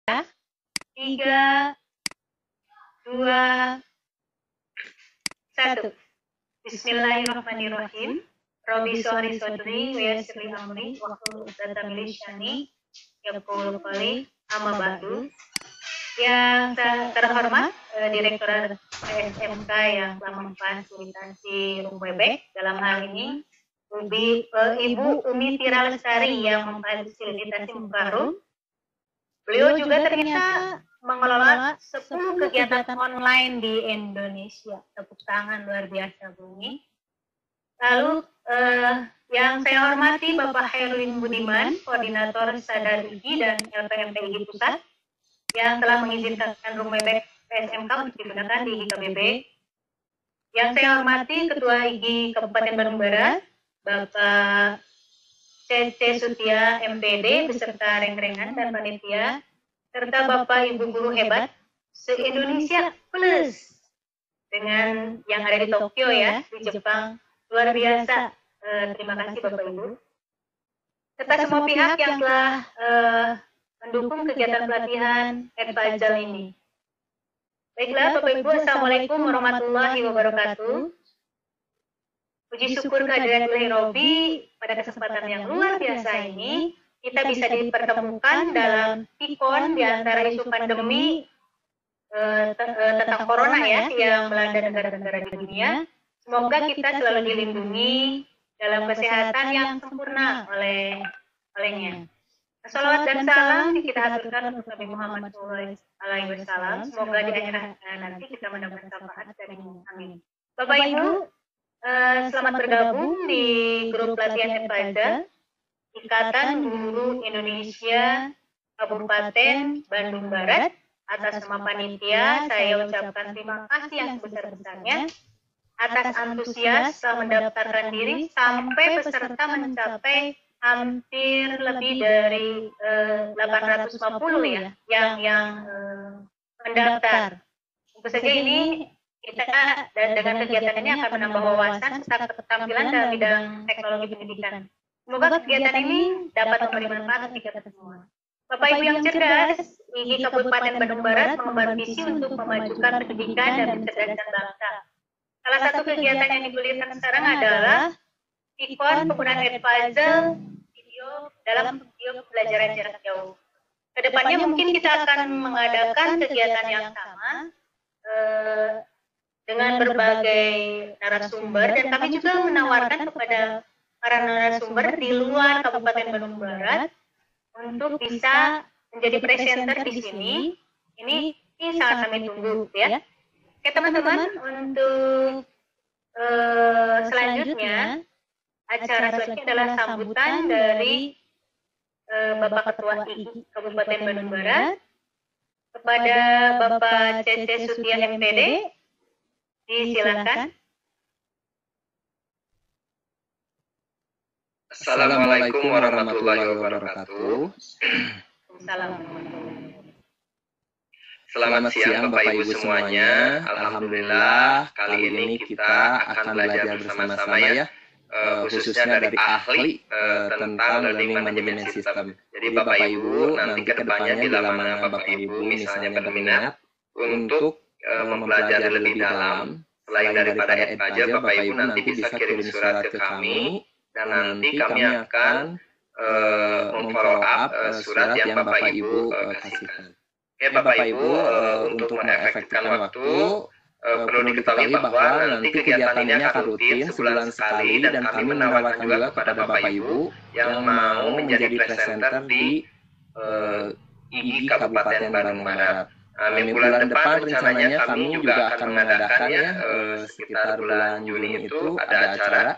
3, 2, 1. Bismillahirrahmanirrahim. Robi Sohri Sodri, Wiyasri Amri, Waktu Data Milishani, Yaqul Qali, Amma Ba'du. Yang terhormat Direktur PSMK yang telah memfasilitasi Rumbebek dalam hal ini Ibu Umi Tira Lestari yang memfasilitasi Mukarum. Beliau juga ternyata mengelola 10 kegiatan online di Indonesia. Tepuk tangan luar biasa Bu Umi. Lalu yang saya hormati Bapak Herwin Budiman, Koordinator Sadar IGI dan LPMP IGI Pusat, yang telah mengizinkan Rumbebek PSMK untuk digunakan di IGKBB. Yang saya hormati Ketua IGI Kabupaten Bandung Barat, Bapak C.C. Sutia MPD beserta reng-rengan dan panitia, serta Bapak Ibu guru hebat se-Indonesia plus dengan yang ada di Tokyo ya, di Jepang. Luar biasa. Terima kasih Bapak Ibu. Serta semua pihak yang telah mendukung kegiatan pelatihan Advisal ini. Baiklah Bapak Ibu, Assalamualaikum warahmatullahi wabarakatuh. Puji syukur kehadirat Ilahi Robi pada kesempatan yang luar biasa ini, kita bisa dipertemukan dalam pikon di antara isu pandemi tentang corona ya, yang melanda negara-negara di dunia. Semoga kita selalu dilindungi dalam kesehatan yang sempurna olehnya. Salawat dan salam kita haturkan untuk Nabi Muhammad SAW. Semoga di akhir nanti kita mendapat syafaat darinya. Amin. Bapak Ibu, selamat bergabung di grup pelatihan advisor Ikatan Guru Indonesia Kabupaten Bandung Barat. Atas nama panitia, saya ucapkan terima kasih yang sebesar-besarnya atas antusias telah mendaftarkan diri sampai peserta mencapai hampir lebih dari 850 ya yang mendaftar. Tentu saja ini kita dan dengan kegiatan ini akan menambah wawasan serta keterampilan dalam bidang teknologi pendidikan. Semoga kegiatan ini dapat memberi manfaat bagi kita semua. Bapak Ibu yang cerdas, IGI Kabupaten Bandung Barat mengemban visi untuk memajukan pendidikan dan mencerdaskan bangsa. Salah satu kegiatan yang digulirkan sekarang adalah pikon penggunaan advisor video dalam video pembelajaran jarak jauh. Kedepannya mungkin kita akan mengadakan kegiatan yang sama dengan berbagai narasumber, dan kami juga menawarkan kepada para narasumber di luar Kabupaten Bandung Barat untuk bisa menjadi presenter di sini. Ini sangat kami tunggu ya. Oke teman-teman, untuk selanjutnya acara selanjutnya adalah sambutan dari Bapak Ketua IGI Kabupaten Bandung Barat kepada Bapak C.C. Sutia MPD. Disilakan. Assalamualaikum warahmatullahi wabarakatuh. Selamat siang Bapak Ibu semuanya. Alhamdulillah kali ini kita akan belajar bersama-sama ya, khususnya dari ahli tentang learning management system. Jadi Bapak Ibu nanti kedepannya bila mana Bapak Ibu misalnya berminat untuk mempelajari lebih dalam, selain daripada aja Bapak Ibu nanti bisa kirim surat ke kami, dan nanti kami akan memfollow up surat yang Bapak Ibu kasihkan. Oke Bapak Ibu, untuk mengefektifkan waktu, perlu diketahui bahwa nanti kegiatan ini akan rutin sebulan sekali, dan kami menawarkan juga kepada Bapak Ibu yang mau menjadi presenter di IGI Kabupaten Bandung Barat. Bulan depan rencananya kami juga akan mengadakan ya, sekitar bulan Juni itu ada acara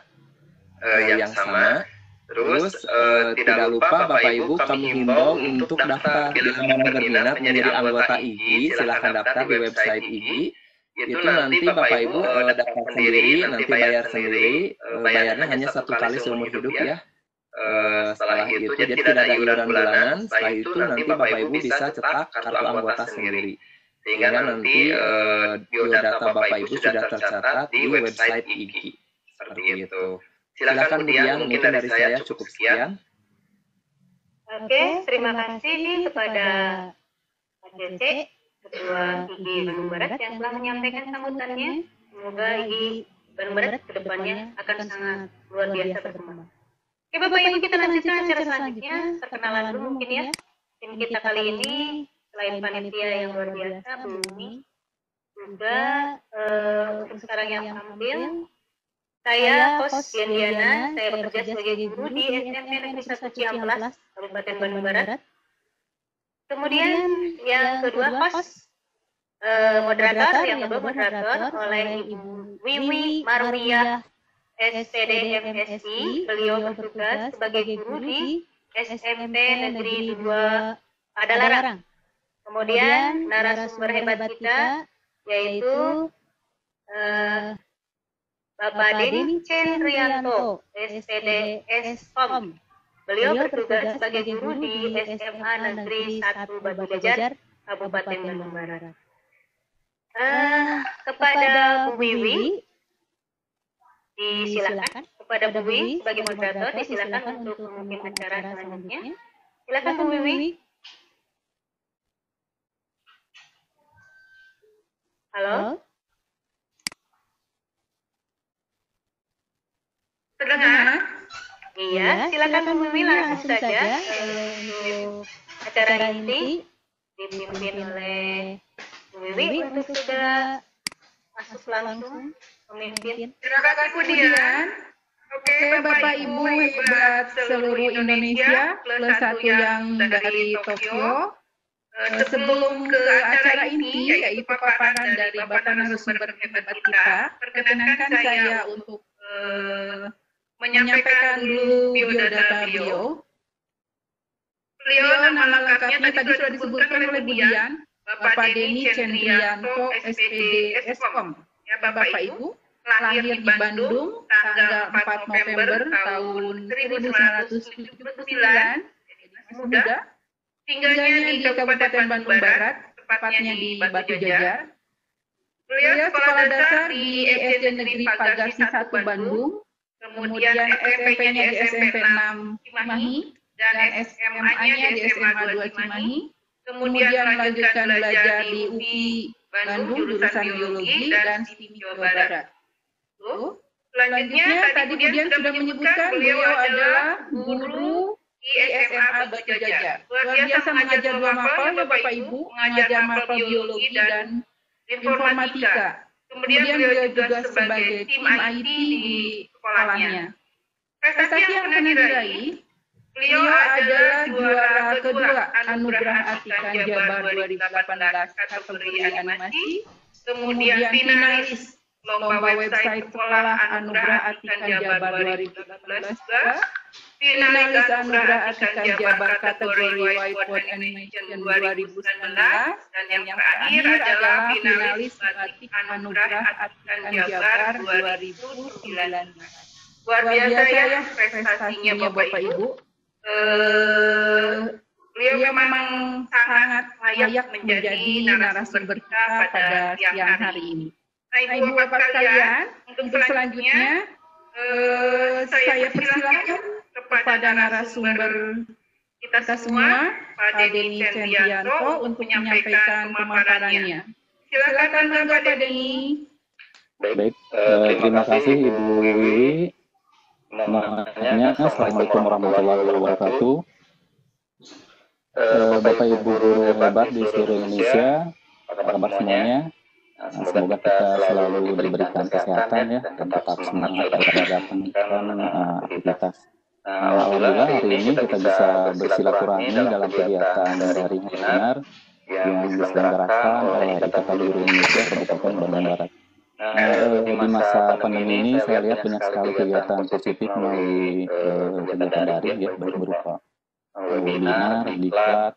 yang sama. Terus tidak lupa Bapak Ibu kami himbau untuk daftar. Bila mana berminat menjadi anggota IGI, silahkan daftar di website IGI. Itu nanti Bapak Ibu daftar sendiri, nanti bayar sendiri. Bayarnya hanya 1 kali seumur hidup ya. Setelah itu jadi tidak ada iuran bulanan. Setelah itu nanti Bapak Ibu bisa cetak kartu anggota sendiri. Sehingga nanti biodata Bapak Ibu sudah tercatat di website IGI. Seperti itu. Silakan Budian, mungkin dari saya cukup sekian. Oke, terima kasih kepada ACC, Ketua IGI Bandung Barat yang telah menyampaikan sambutannya. Semoga IGI Bandung Barat ke depannya akan sangat luar biasa berkembang. Oke Bapak Ibu, kita lanjutkan acara selanjutnya. Perkenalan dulu mungkin ya. Tim kita kali ini selain panitia yang luar biasa, Bu Umi, juga untuk sekarang yang tampil, saya host Diana, saya bekerja sebagai guru di SMP Negeri 1 Ciamplas, Kabupaten Bandung Barat. Kemudian yang kedua host moderator, yang kedua moderator oleh Ibu Wiwi Marwiyah SPD MSI. Beliau bertugas sebagai guru di SMP Negeri 2 Padalarang. Kemudian narasumber hebat kita yaitu Bapak Denny Cendrianto, SPD Eskom. Beliau bertugas sebagai guru di SMA Negeri 1 Batu Jajar, Kabupaten Bandung Barat. Kepada Bu Wiwi, disilakan. Kepada Bu Wiwi sebagai moderator, disilakan untuk memimpin acara selanjutnya. Silakan Bu Wiwi. Halo? Terdengar? Iya, silakan Bu Wiwi langsung saja. Untuk acara ini dipimpin oleh Bu Wiwi untuk sudah masuk langsung memimpin. Terima kasih Bu Dian. Oke, Bapak Ibu hebat seluruh Indonesia plus satu yang dari Tokyo. Sebelum ke acara ini, yaitu paparan dari Bapak narasumber hebat kita, perkenankan saya untuk menyampaikan dulu biodata beliau. Beliau nama lengkapnya tadi sudah disebutkan oleh Bu Dian, Bapak Denny Cendrianto, SPD Eskom. Ya, Bapak Ibu, lahir di Bandung tanggal 4 November tahun 1979, masih muda. Tinggalnya di Kabupaten Bandung Barat, tepatnya di Batu Jajar. Beliau sekolah dasar di SD Negeri Pagarsi 1 Bandung, kemudian SMP-nya di SMP 6 Cimahi, dan SMA-nya di SMA 2 Cimahi. Kemudian melanjutkan belajar di UI Bandung, jurusan Biologi dan STIM Jawa Barat. Selanjutnya, tadi Bu Dian sudah menyebutkan beliau adalah guru di SMA Batu Jajar. Luar biasa mengajar 2 mapel ya Bapak Ibu, mengajar mapel biologi dan informatika. Kemudian beliau juga sebagai tim IT di sekolahnya. Prestasi yang pernah diraih, beliau adalah juara kedua Anugerah Atikan Jabar 2018 kategori animasi, kemudian finalis Lomba Website Sekolah Anugerah Atikan Jabar 2018 juga, finalis Anugerah Atikan Jabar kategori Whiteboard Animation 2019, dan yang terakhir adalah finalis Batik Anugerah Atikan Jabar 2019. Luar biasa ya prestasinya Bapak Ibu. Beliau memang sangat layak menjadi narasumber kita pada siang hari ini. Nah, Ibu Bapak sekalian, untuk selanjutnya saya persilakan kepada narasumber kita semua, Pak Denny Cendrianto, untuk menyampaikan pemaparannya. Silakan Bapak Denny. Baik, terima kasih Ibu Wiwi. Namanya Assalamualaikum warahmatullahi wabarakatuh. Bapak Ibu guru hebat di seluruh Indonesia, apa kabar semuanya? Semoga kita selalu diberikan kesehatan ya, dan tetap semangat dalam menjalankan aktivitas. Alhamdulillah hari ini kita bisa bersilaturahmi dalam kegiatan dari webinar yang diselenggarakan oleh Ikatan Guru Indonesia Kabupaten Bandung Barat. Di masa pandemi ini saya lihat banyak sekali kegiatan positif melalui kegiatan daring ya, baik berupa webinar, diklat,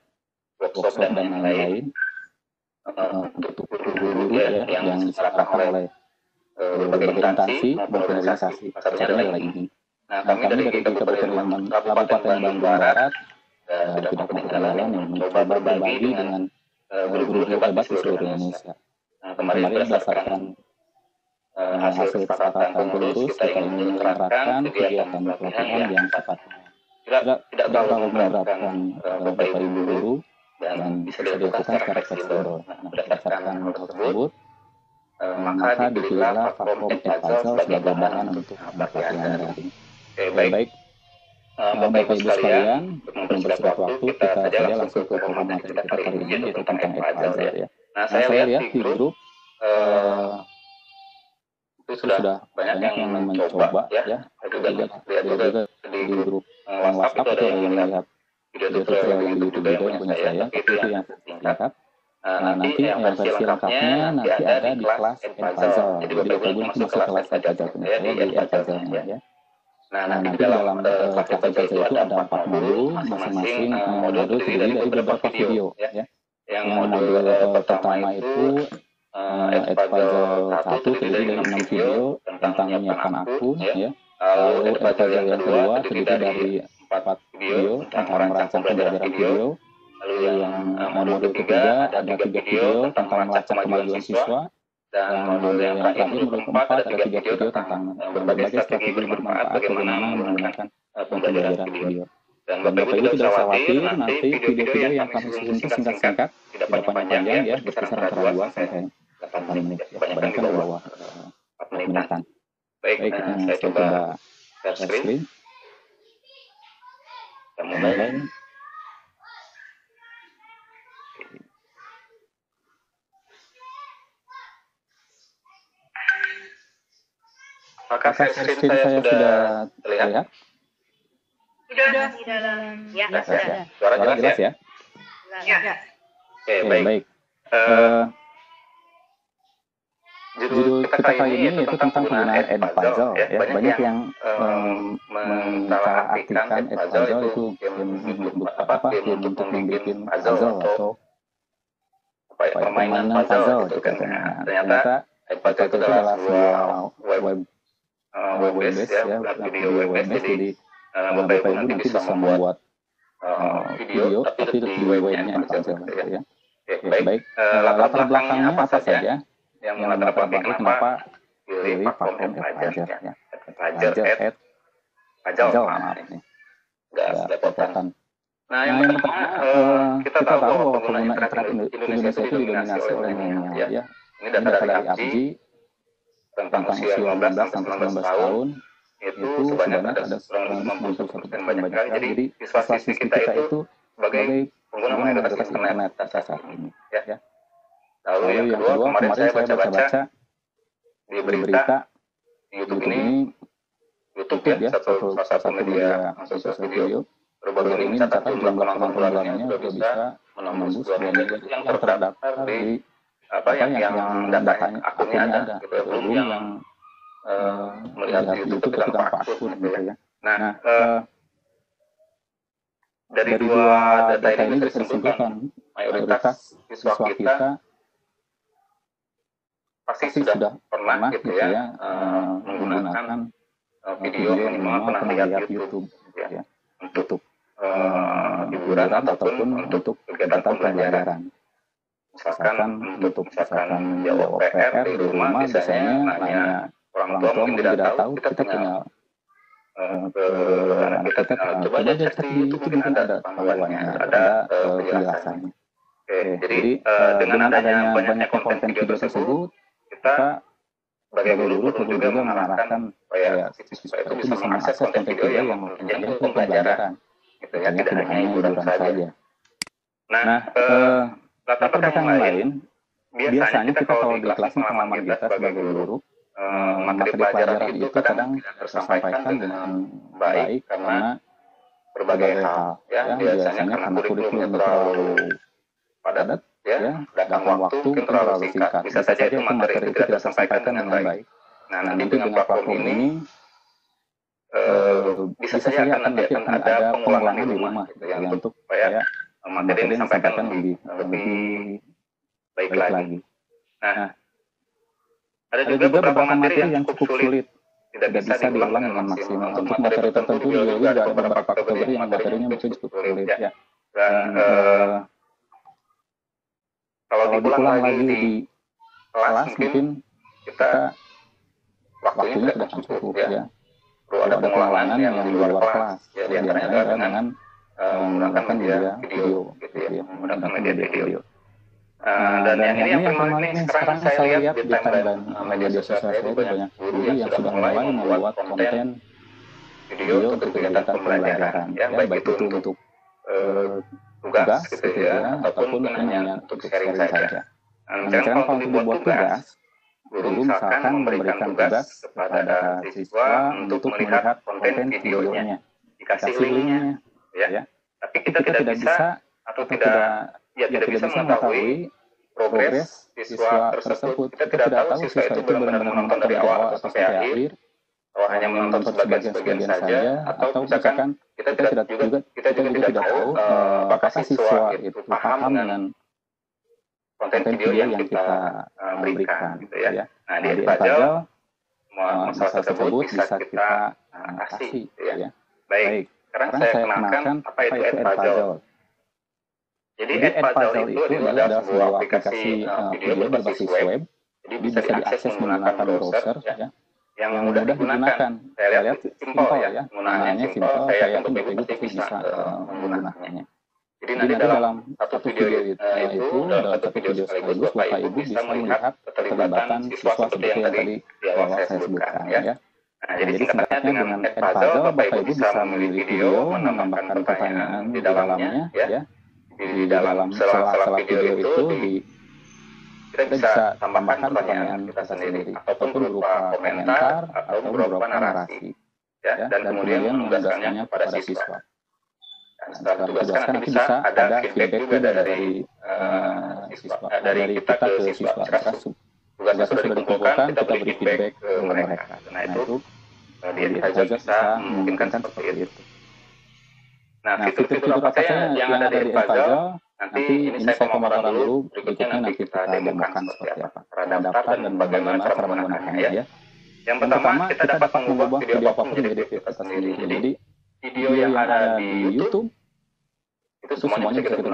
workshop dan lain-lain untuk guru ya yang diserahkan oleh berbagai instansi maupun organisasi caranya adalah ini. Nah, kami dari Kabupaten Bandung Barat tidak ketinggalan yang mencoba berbagi dengan guru-guru hebat di seluruh Indonesia. Nah, kemarin berdasarkan hasil kesepakatan lurus, kita ingin menerapkan kegiatan pelatihan yang sifatnya tidak terlalu memberatkan Bapak Ibu guru, dan bisa dilakukan secara fleksibel. Nah, berdasarkan hal tersebut, maka dipilihlah platform Edpuzzle sebagai bahan untuk pelatihan daring. Baik, Bapak Ibu sekalian, untuk mempersingkat waktu, kita saja langsung ke program materi kita kali ini, yaitu tentang Edpuzzle ya. Nah, saya lihat di grup itu sudah banyak yang mencoba ya. Lihat juga di grup WhatsApp itu ada yang melihat video tutorial yang di YouTube juga yang punya saya, tapi itu yang singkat. Nah, nanti yang versi lengkapnya nanti ada di kelas Edpuzzle. Jadi Bapak Ibu nanti masuk kelas Edpuzzle punya saya di Edpuzzle-nya ya. Nah, nanti dalam kelas Edpuzzle itu ada 4 modul, masing-masing modul terdiri dari beberapa video ya. Yang modul pertama itu Edpuzzle 1 terdiri dari 6 video tentang menyiapkan akun ya. Lalu Edpuzzle yang kedua terdiri dari 4 video tentang merancang pembelajaran video. Lalu yang modul ketiga ada 3 video tentang melacak kemajuan siswa. Dan modul yang terakhir, modul keempat, ada 3 video tentang berbagai strategi bermanfaat bagaimana menggunakan pembelajaran video. Dan Bapak Ibu tidak usah khawatir, nanti video-video yang kami susun itu singkat-singkat, tidak panjang-panjang ya, berkisar antara 2 sampai 8 menit. Ya, kebanyakan di bawah 4 menitan. Baik, saya coba share screen. Kita mulai. Apakah screen saya sudah terlihat? Sudah di dalam. Ya, sudah. Suara jelas ya? Ya. Oke, baik. Judul kita kali ini yaitu tentang penggunaan Edpuzzle ya. Banyak yang mensalah-artikan Edpuzzle itu game untuk membuat puzzle atau permainan puzzle gitu kan. Ternyata Edpuzzle itu adalah sebuah web-based ya, video web-based. Jadi Bapak Ibu nanti bisa membuat video tapi di webnya Edpuzzle gitu ya. Baik, latar belakangnya apa saja? Yang melatar belakang kenapa pilih platform Edpuzzle ya. Edpuzzle maaf nih. Nggak lepotan. Nah, yang pertama kita tahu bahwa pengguna internet Indonesia itu didominasi oleh milenial ya. Ini data dari APJI tentang usia 15 sampai 19 tahun itu sebanyak ada 91% banyak sekali. Jadi siswa-siswi kita itu sebagai pengguna mayoritas internet saat ini ya. Lalu yang kedua, kemarin saya baca-baca di berita YouTube ini, YouTube ya, salah satu media sosial video, baru ini mencatat jumlah penonton bulanannya sudah bisa menembus 2 miliar yang terdaftar di yang datanya akunnya ada, belum yang melihat YouTube tanpa akun gitu ya. Nah, dari 2 data ini bisa disimpulkan mayoritas siswa kita pasti sudah pernah gitu ya menggunakan video minimal pernah lihat YouTube ya untuk hiburan ataupun untuk kegiatan pembelajaran. Misalkan jawab PR di rumah biasanya nanya orang tua mungkin tidak tahu, kita punya anak kita coba aja cek di YouTube mungkin ada tambahannya, ada penjelasannya. Oke, jadi dengan adanya banyaknya konten video tersebut, kita sebagai guru perlu juga mengarahkan supaya siswa itu bisa mengakses konten video yang menjadi pembelajaran, gitu ya, tidak hanya hiburan saja. Nah, latar belakang lain, biasanya kita kalau di kelas pengalaman kita sebagai guru, materi pelajaran itu kadang tersampaikan dengan baik karena berbagai hal, ya biasanya karena kurikulum terlalu padat, ya, sedangkan waktu terlalu singkat. Bisa saja itu materi itu tidak tersampaikan dengan baik. Nah, nanti dengan platform ini bisa saja nanti akan ada pengulangan di rumah, gitu ya, untuk supaya materi ini disampaikan lebih baik lagi. Nah, ada juga beberapa materi yang cukup sulit, tidak bisa diulang dengan maksimal. Untuk materi tertentu juga ada beberapa kategori yang materinya mungkin cukup sulit ya. Dan kalau diulang lagi di kelas mungkin kita waktunya tidak akan cukup ya. Perlu ada pengulangan yang di luar kelas, ya, diantaranya dengan menggunakan media video gitu ya, menggunakan media video. Dan yang ini yang paling menarik nih, sekarang saya lihat di timeline media sosial saya itu banyak guru yang sudah mulai membuat konten video untuk kegiatan pembelajaran, ya, baik itu untuk tugas gitu ya, ataupun hanya untuk sharing saja. Misalkan kalau untuk buat tugas, guru misalkan memberikan tugas kepada siswa untuk melihat konten videonya, dikasih linknya, ya. Tapi kita tidak bisa atau tidak bisa mengetahui progres siswa tersebut. Kita tidak tahu siswa itu benar-benar menonton dari awal atau sampai akhir, atau hanya menonton sebagian saja, atau misalkan kita juga tidak tahu apakah siswa itu paham dengan konten video yang kita berikan, gitu ya. Nah, di Edpuzzle masalah tersebut bisa kita atasi, gitu ya. Baik, sekarang saya kenalkan apa itu Edpuzzle. Jadi Edpuzzle itu adalah sebuah aplikasi video berbasis web, jadi bisa diakses menggunakan browser, ya, yang mudah digunakan. Saya lihat simpel ya, penggunaannya simpel. Saya yakin Bapak Ibu pasti bisa menggunakannya. Jadi nanti dalam satu video itu dalam satu video sekaligus Bapak Ibu bisa melihat keterlibatan siswa seperti yang tadi di awal saya sebutkan, ya. Nah, jadi singkatnya dengan Edpuzzle Bapak Ibu bisa memilih video, menambahkan pertanyaan di dalamnya, ya. Di dalam sela-sela video itu kita bisa tambahkan pertanyaan kita sendiri, ataupun berupa komentar atau berupa narasi, ya, dan kemudian menugaskannya kepada siswa. Dan setelah ditugaskan nanti bisa ada feedback juga dari siswa, dari kita ke siswa. Tugasnya sudah dikumpulkan, kita beri feedback ke mereka. Nah, itu di Edpuzzle bisa memungkinkan seperti itu. Nah, fitur-fitur apa saja yang ada di Edpuzzle, nanti ini saya pemaparan dulu, berikutnya nanti kita demokan seperti apa cara daftar dan bagaimana cara menggunakannya, ya. Yang pertama, kita dapat mengubah video apapun menjadi video kita sendiri. Jadi, video yang ada di YouTube, itu semuanya bisa kita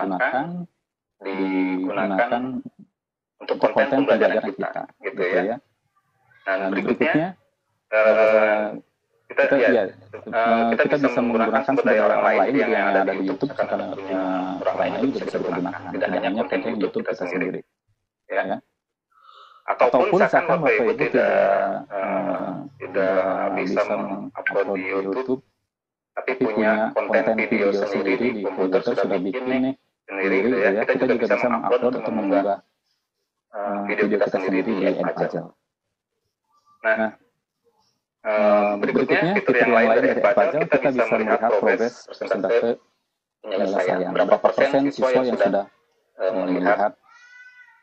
digunakan untuk konten pembelajaran kita, gitu ya. Dan berikutnya, kita bisa menggunakan sumber daya orang lain yang ada di YouTube, karena orang lain juga bisa digunakan, tidak hanya konten YouTube kita sendiri, ya. Ataupun misalkan Bapak Ibu tidak bisa mengupload di YouTube, tapi punya konten video sendiri di komputer sudah bikin nih sendiri, ya. Kita juga bisa mengupload atau mengunggah video kita sendiri di Edpuzzle. Nah, berikutnya fitur yang lain dari Edpuzzle, kita bisa melihat progres persentase penyelesaian. Berapa persen siswa yang sudah melihat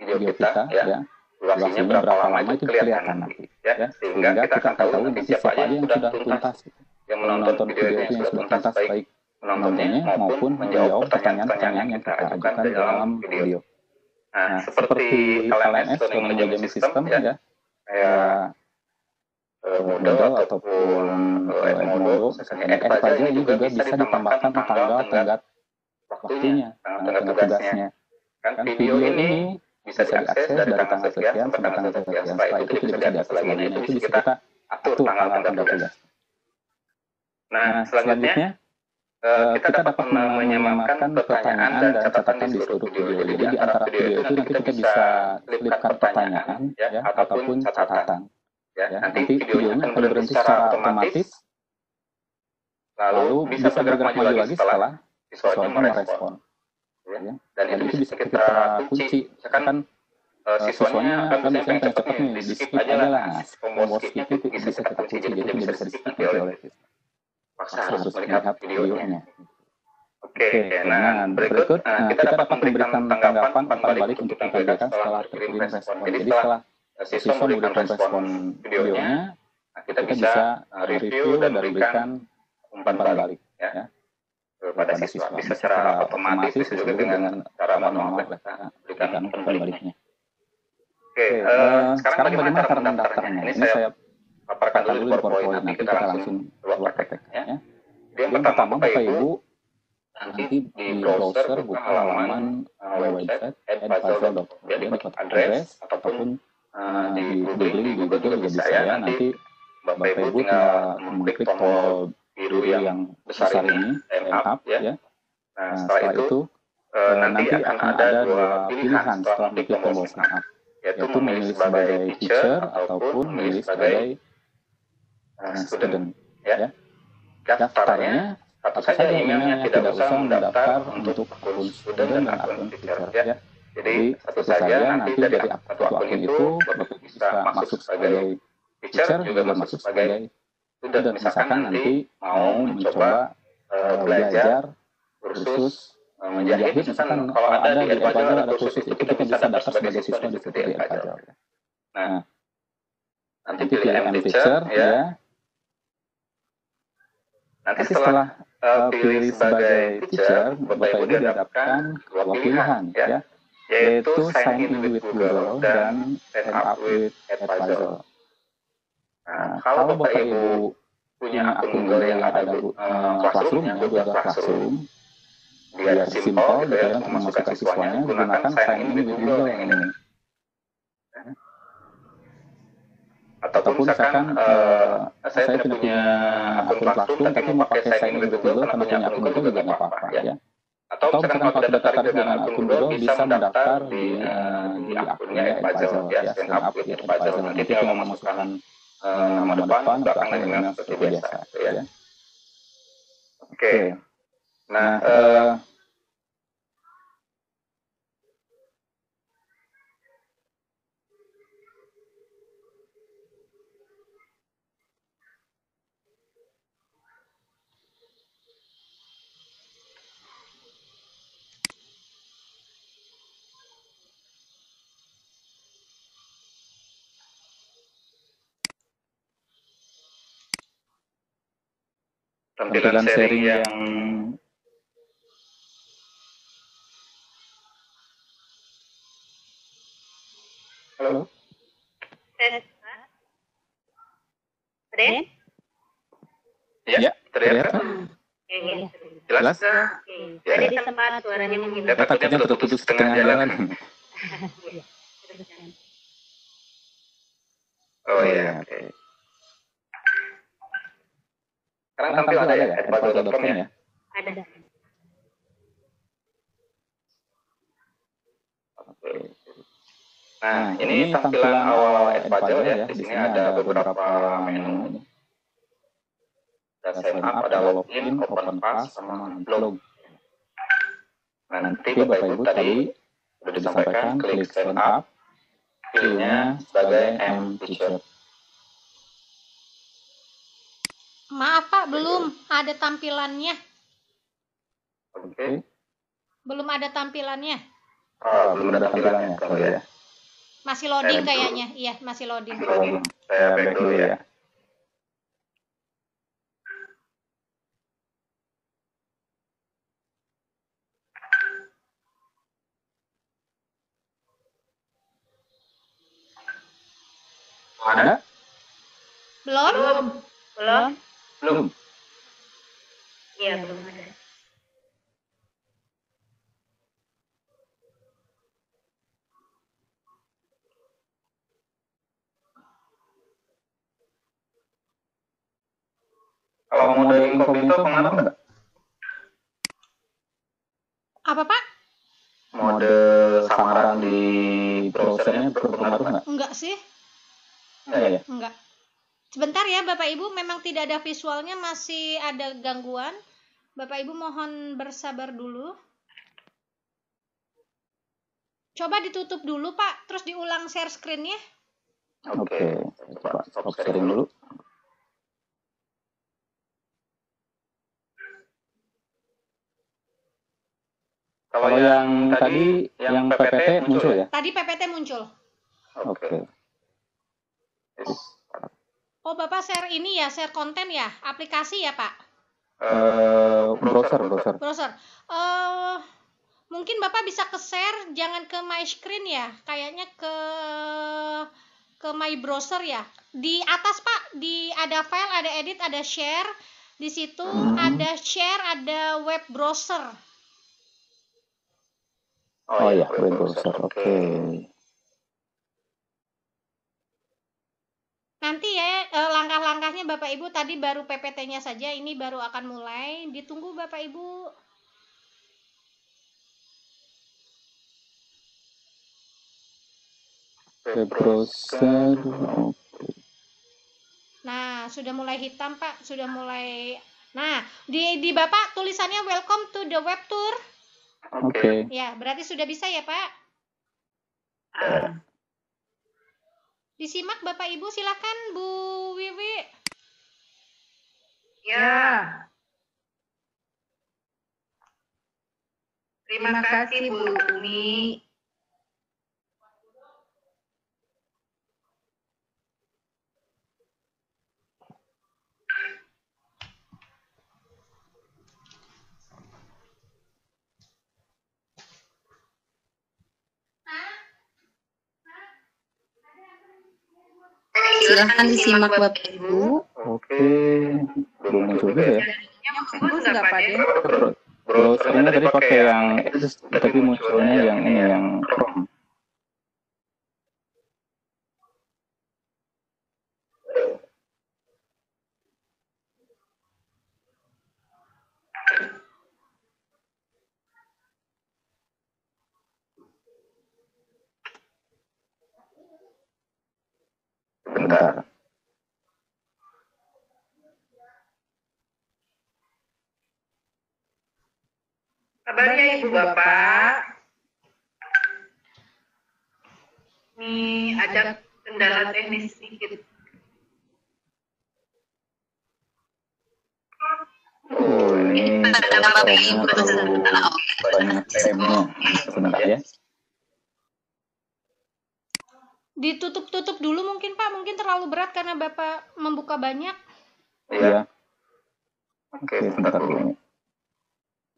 video kita, ya. Durasinya berapa lama itu kelihatan nanti, ya. Sehingga kita akan tahu nanti siapa aja yang sudah tuntas, yang menonton video itu yang sudah tuntas, baik menontonnya maupun menjawab pertanyaan-pertanyaan yang kita ajukan dalam video. Nah, seperti LMS atau Management System, ya, kayak Moodle ataupun Edmodo, Edpuzzle ini juga bisa ditambahkan tanggal waktunya, tanggal tugasnya. Kan video ini bisa diakses dari tanggal sekian sampai tanggal sekian. Setelah itu tidak bisa diakses lagi. Nah, itu bisa kita atur tanggal tugas. Nah, selanjutnya kita dapat menyamakan pertanyaan dan catatan di seluruh video. Jadi di antara video itu nanti kita bisa selipkan pertanyaan, ya, ataupun catatan. Ya, nanti videonya akan berhenti secara otomatis, lalu bisa bergerak maju lagi setelah siswanya merespon. Ya. Dan itu bisa kita kunci. Misalkan siswanya kan biasanya pengen cepat nih, di skip aja lah. Nah, tombol skip itu bisa kita kunci, jadi tidak bisa di skip oleh siswa. Paksa harus melihat videonya. Oke, nah berikut kita dapat memberikan tanggapan umpan balik untuk dikerjakan setelah terkirim respon. Jadi setelah siswa memberikan respon videonya, kita bisa review dan berikan umpan balik, ya, kepada siswa. Bisa secara otomatis, bisa juga dengan cara manual berikan umpan baliknya. Oke, sekarang bagaimana cara mendaftarnya? Ini saya paparkan dulu di PowerPoint, nanti kita langsung keluar prakteknya. Jadi yang pertama Bapak Ibu nanti di browser buka halaman website edpuzzle.com. Jadi dapat address ataupun di googling di Google juga bisa, ya. Nanti Bapak Ibu tinggal mengklik tombol biru yang besar ini, up, ya. Nah, setelah itu nanti akan ada dua pilihan setelah mengklik tombol sign up, yaitu memilih sebagai teacher ataupun memilih sebagai student. Ya. Daftarnya satu saja emailnya, tidak usah mendaftar untuk akun student dan akun teacher. Ya. Jadi satu saja nanti dari satu akun itu Bapak bisa masuk sebagai teacher juga masuk sebagai student. Misalkan nanti mau mencoba belajar kursus menjahit, misalkan kalau ada di Edpuzzle ada kursus itu kita bisa daftar sebagai siswa di situ di Edpuzzle. Nah, nanti pilih teacher ya. Nanti setelah pilih sebagai teacher, Bapak Ibu dihadapkan dua pilihan ya, yaitu sign in with Google dan sign up with Edpuzzle. Nah, kalau Bapak Ibu punya akun Google yang ada Classroom-nya, Google Classroom, biar simpel gitu ya untuk memasukkan siswanya, gunakan sign in with Google yang ini. Ataupun misalkan saya tidak punya akun Classroom tapi mau pakai sign in with Google karena punya akun Google juga nggak apa-apa ya. Atau misalkan kalau tidak tertarik dengan akun Google bisa mendaftar di akunnya Edpuzzle ya, sign up with Edpuzzle. Nanti tinggal memasukkan nama depan, belakang dan email seperti biasa ya. Oke. Nah, tampilan sharing yang halo. Ada? Ya, terlihat. Iya. Jelas? Jadi tempat suaranya mungkin. Takutnya terputus setengah jalan. Oh iya, oke. Sekarang tampil ada ya, edpuzzle.com ya? Ada. Oke. Nah, ini tampilan awal Edpuzzle ya. Di sini ada beberapa menu. Ada sign up, ada login, open pass, sama log. Nah, nanti Bapak Ibu tadi sudah disampaikan, klik sign up, pilihnya sebagai M-Teacher. Maaf Pak, belum ada tampilannya. Oke. Belum ada tampilannya. Oh, belum ada tampilannya. Oh ya. Masih loading kayaknya. Iya, masih loading. Saya back dulu ya. Ada? Belum? Belum? Belum. Iya, belum ada. Kalau mode incognito pengaruh nggak? Apa Pak? Mode samaran di browsernya berpengaruh nggak? Enggak sih. Nggak ya? Enggak. Sebentar ya Bapak Ibu, memang tidak ada visualnya, masih ada gangguan. Bapak Ibu mohon bersabar dulu. Coba ditutup dulu Pak, terus diulang share screen-nya. Oke, coba stop sharing dulu. Kalau yang tadi, yang PPT muncul ya? Tadi PPT muncul. Oke. Oh Bapak share ini ya, share konten ya, aplikasi ya Pak? Browser. Browser. Mungkin Bapak bisa ke share, jangan ke my screen ya, kayaknya ke my browser ya. Di atas Pak, ada file, ada edit, ada share. Di situ ada share, ada web browser. Oh iya, web browser. Oke. Nanti ya langkah-langkahnya Bapak Ibu, tadi baru PPT-nya saja, ini baru akan mulai. Ditunggu Bapak Ibu. Web browser. Nah, sudah mulai hitam, Pak. Sudah mulai. Nah, di Bapak tulisannya welcome to the web tour. Oke. Ya, berarti sudah bisa ya, Pak? Disimak Bapak Ibu, silakan Bu Wiwi. Ya. Terima kasih Bu Umi. Silahkan disimak Bapak Ibu. Oke. Belum muncul juga ya. Yang bagus nggak Pak Den? Browsernya tadi pakai yang Edge, tapi munculnya yang ini yang Chrome. Bentar. Kabarnya Ibu Bapak. Nih ada kendala teknis sedikit. Oh, ini Pada Bapak Ibu banyak tabnya. Sebentar ya. Ditutup-tutup dulu mungkin Pak, mungkin terlalu berat karena Bapak membuka banyak. Iya. Oke, sebentar dulu.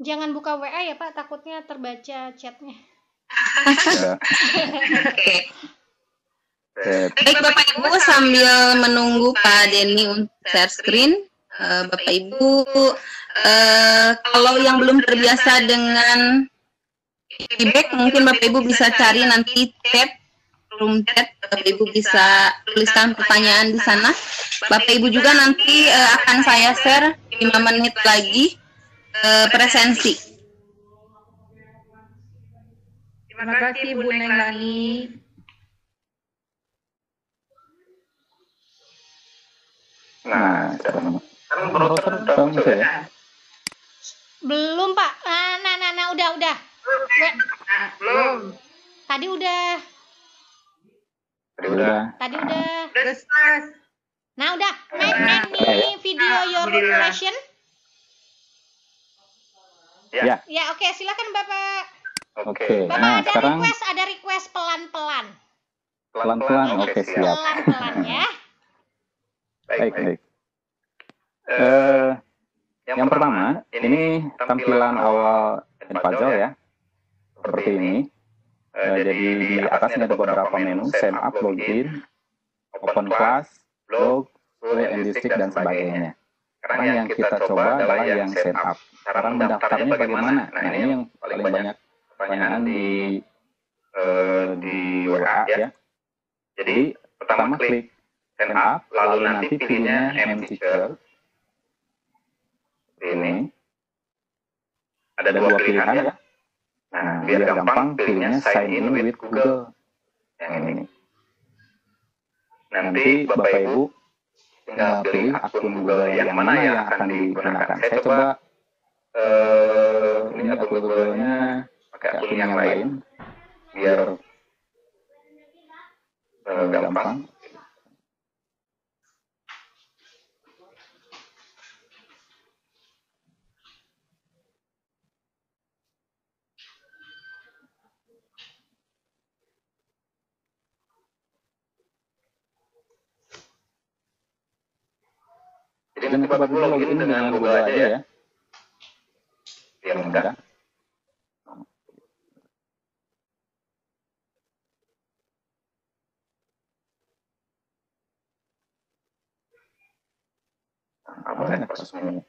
Jangan buka WA ya Pak, takutnya terbaca chatnya. Ya. Baik Bapak Ibu, sambil menunggu Pak Denny untuk share screen, Bapak Ibu, kalau yang belum terbiasa dengan feedback, mungkin Bapak Ibu bisa cari nanti tab room chat, Bapak Ibu bisa tuliskan pertanyaan di sana. Bapak Ibu juga nanti akan saya share 5 menit lagi presensi. Terima kasih Bu Neng Lani. Nah, sekarang browser udah muncul ya. Belum Pak. Nah, udah. Belum. Tadi udah. Udah. Terus. Nah, udah. Make me video your question. Ya. Ya, oke, silakan Bapak. Oke. Bapak Nah, ada sekarang request pelan-pelan. pelan-pelan. Oke, siap. Pelan-pelan ya. Baik. Yang pertama, ini tampilan awal Enpajal ya. Seperti ini. Jadi di atasnya ada beberapa menu, sign up, login, open class, log, play and district, dan sebagainya. Sekarang yang kita coba adalah yang sign up. Cara mendaftarnya bagaimana? Nah, ini yang paling banyak pertanyaan di WA ya. Jadi pertama klik sign up, lalu nanti pilihnya M-Teacher. Ini ada dua pilihan ya. Nah, biar gampang pilihnya sign in with Google. Yang ini. Nanti Bapak Ibu tinggal pilih akun Google yang mana yang akan digunakan. Saya coba ini akun Google-nya pakai akun yang lain biar gampang. Jadi nanti Bapak Ibu login dengan Google aja ya. Biar mudah. Apa ya prosesnya?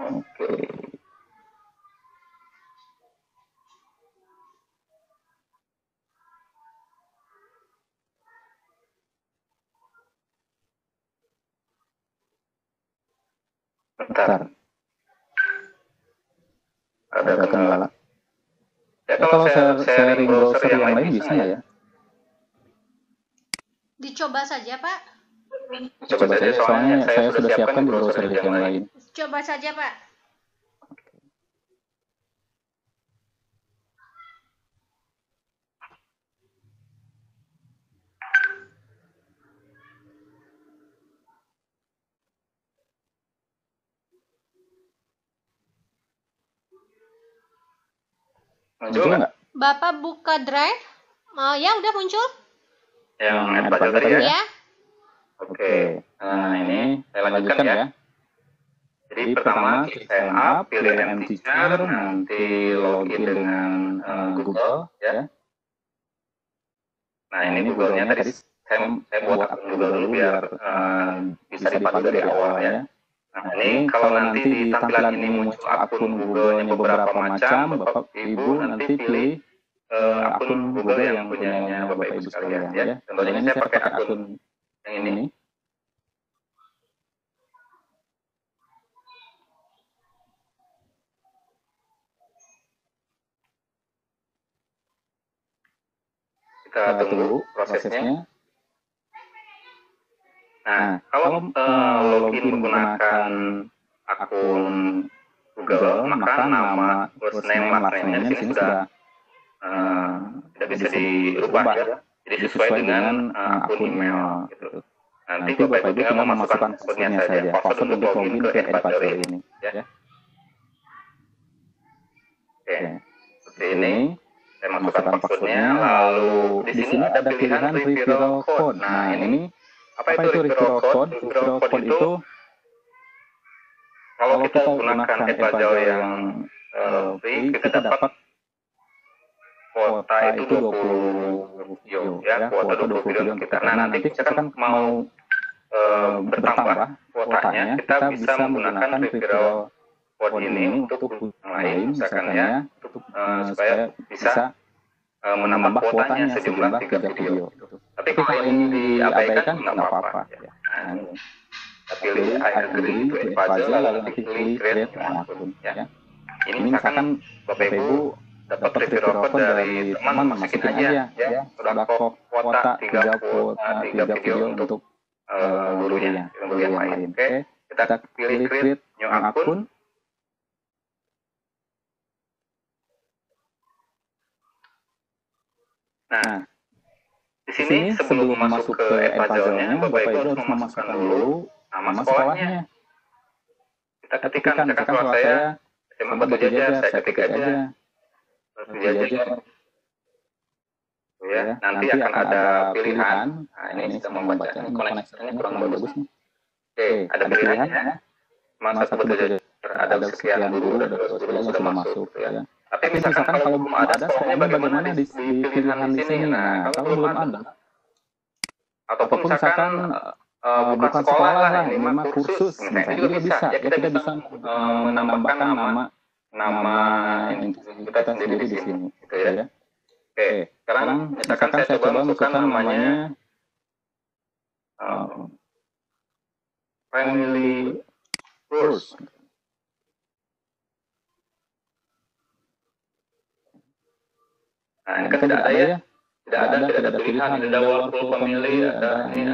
Oke. Bentar, ada Ada kendala. kendala. Ya, Ya, kalau sharing browser yang lain bisa nggak ya? Dicoba saja, Pak. Coba saja, soalnya saya sudah siapkan di browser yang lain. Coba saja, Pak. Muncul nggak? Bapak buka Drive. Ya, udah muncul. Yang advisor tadi ya? Ya. Oke. Nah, ini saya lanjutkan ya. Jadi pertama klik sign up, pilih M-Teacher, nanti login dengan Google ya. Nah, ini Google-nya tadi saya buat akun Google dulu biar bisa dipakai dari awal ya. Nah, ini kalau nanti di tampilan ini muncul akun Google-nya beberapa macam, Bapak Ibu nanti pilih akun Google yang punyanya Bapak Ibu sekalian ya. Contohnya ini saya pakai akun yang ini. Kita tunggu prosesnya. Nah, kalau login menggunakan akun Google, maka nama first name, last name-nya di sini sudah tidak bisa dirubah ya. Jadi sesuai dengan akun email gitu. Nanti Bapak Ibu tinggal memasukkan password-nya saja. Password untuk login ke advisor ini ya. Oke, seperti ini. Saya masukkan password-nya, lalu di sini ada pilihan referral code. Nah, ini apa itu referral code? Referral code itu kalau kita gunakan advisor yang free, kita dapat kuota itu 20 video ya, kuota 20 video untuk kita. Nah, nanti kita kan mau bertambah kuotanya, kita bisa menggunakan referral code ini untuk lain, misalkan ya, supaya bisa menambah kuotanya sejumlah 3 video. Tapi kalau ini diabaikan nggak apa-apa. Nah, kita pilih I agree to advisor, lalu nanti pilih create akun ya. Ini misalkan Bapak Ibu dapat referral code dari teman, masukin aja ya, sudah kuota 3 video untuk gurunya, guru yang lain. Oke, kita pilih create new akun. Nah, di sini sebelum masuk ke advisornya, Bapak Ibu harus memasukkan dulu nama sekolahnya. Kita ketikkan, misalkan sekolah saya SMA Batu Jajar, saya ketik aja Batu Jajar. Ya, nanti akan ada pilihan. Nah, ini sedang membaca, ini koneksinya kurang bagus nih. Oke, ada pilihannya. Masa Batu Jajar ada sekian guru, ada 200 guru sudah masuk ya. Tapi misalkan kalau belum ada, sekolahnya bagaimana di pilihan di sini? Nah, kalau belum ada, ataupun misalkan bukan sekolah lah, ini mah kursus, misalnya juga bisa. Ya, kita bisa menambahkan nama kita sendiri di sini, gitu ya. Oke, sekarang misalkan saya coba masukkan namanya Family Course. Nah, ini kan tidak ada ya, tidak ada pilihan, ada workflow family, ada ini,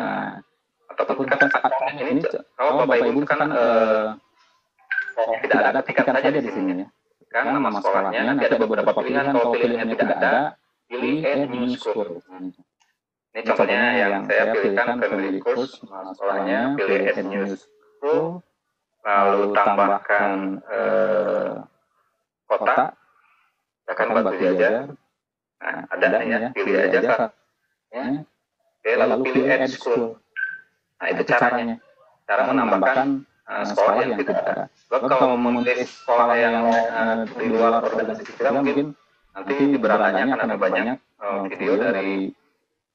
ataupun kan sekarang ini, kalau Bapak Ibu kan tidak ada, ketikkan saja di sini ya, kan nama sekolahnya, nanti ada beberapa pilihan, kalau pilihannya tidak ada, pilih add new school. Ini contohnya yang saya pilihkan family course, nama sekolahnya, pilih add new school, lalu tambahkan kota, misalkan Batu Jajar. Nah, ada ya, pilih aja kan. Ya. Oke, lalu pilih add school. Nah, itu caranya. Cara menambahkan sekolah yang tidak ada. Kalau menulis sekolah yang di luar organisasi kita, mungkin nanti di berandanya akan ada banyak video dari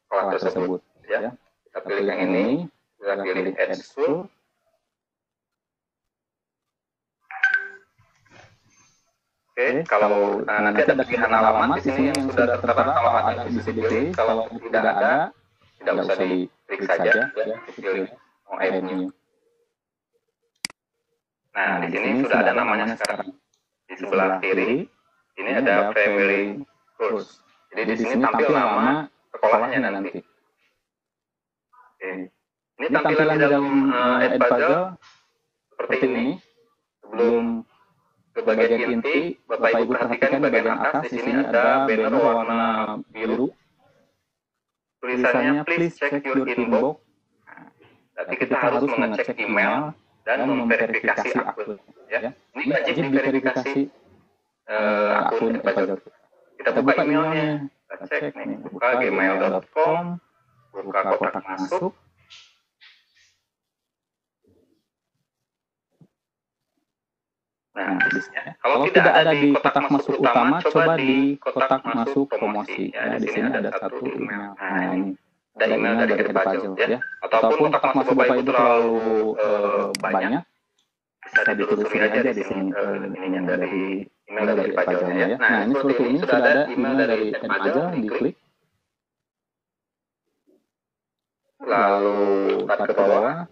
sekolah tersebut. Ya. Kita pilih yang ini, kita pilih add school. Oke, kalau nanti ada pilihan alamat di sini yang sudah tertera, kalau ada bisa dipilih, kalau tidak ada, tidak usah diklik saja, ya, pilih mau add new. Nah, di sini sudah ada namanya sekarang. Di sebelah kiri, ini ada family course. Jadi di sini tampil nama sekolahnya nanti. Oke. Ini tampilan di dalam Edpuzzle seperti ini. Sebelum ke bagian inti, Bapak Ibu perhatikan di bagian atas di sini ada banner warna biru. Tulisannya please check your inbox. Berarti kita harus mengecek email dan memverifikasi akun. Ya. Ini wajib diverifikasi akun Edpuzzle. Kita buka emailnya, kita cek nih, buka gmail.com, buka kotak masuk. Nah, kalau tidak ada di kotak masuk utama, coba di kotak masuk promosi. Ya, di sini ada satu email. Nah, ini ada email dari Edpuzzle, ya. Ataupun kotak masuk Bapak Ibu terlalu banyak, bisa ditelusuri aja di sini ininya dari email dari Edpuzzle, ya. Nah, ini seperti ini sudah ada email dari Edpuzzle, diklik. Lalu tarik ke bawah,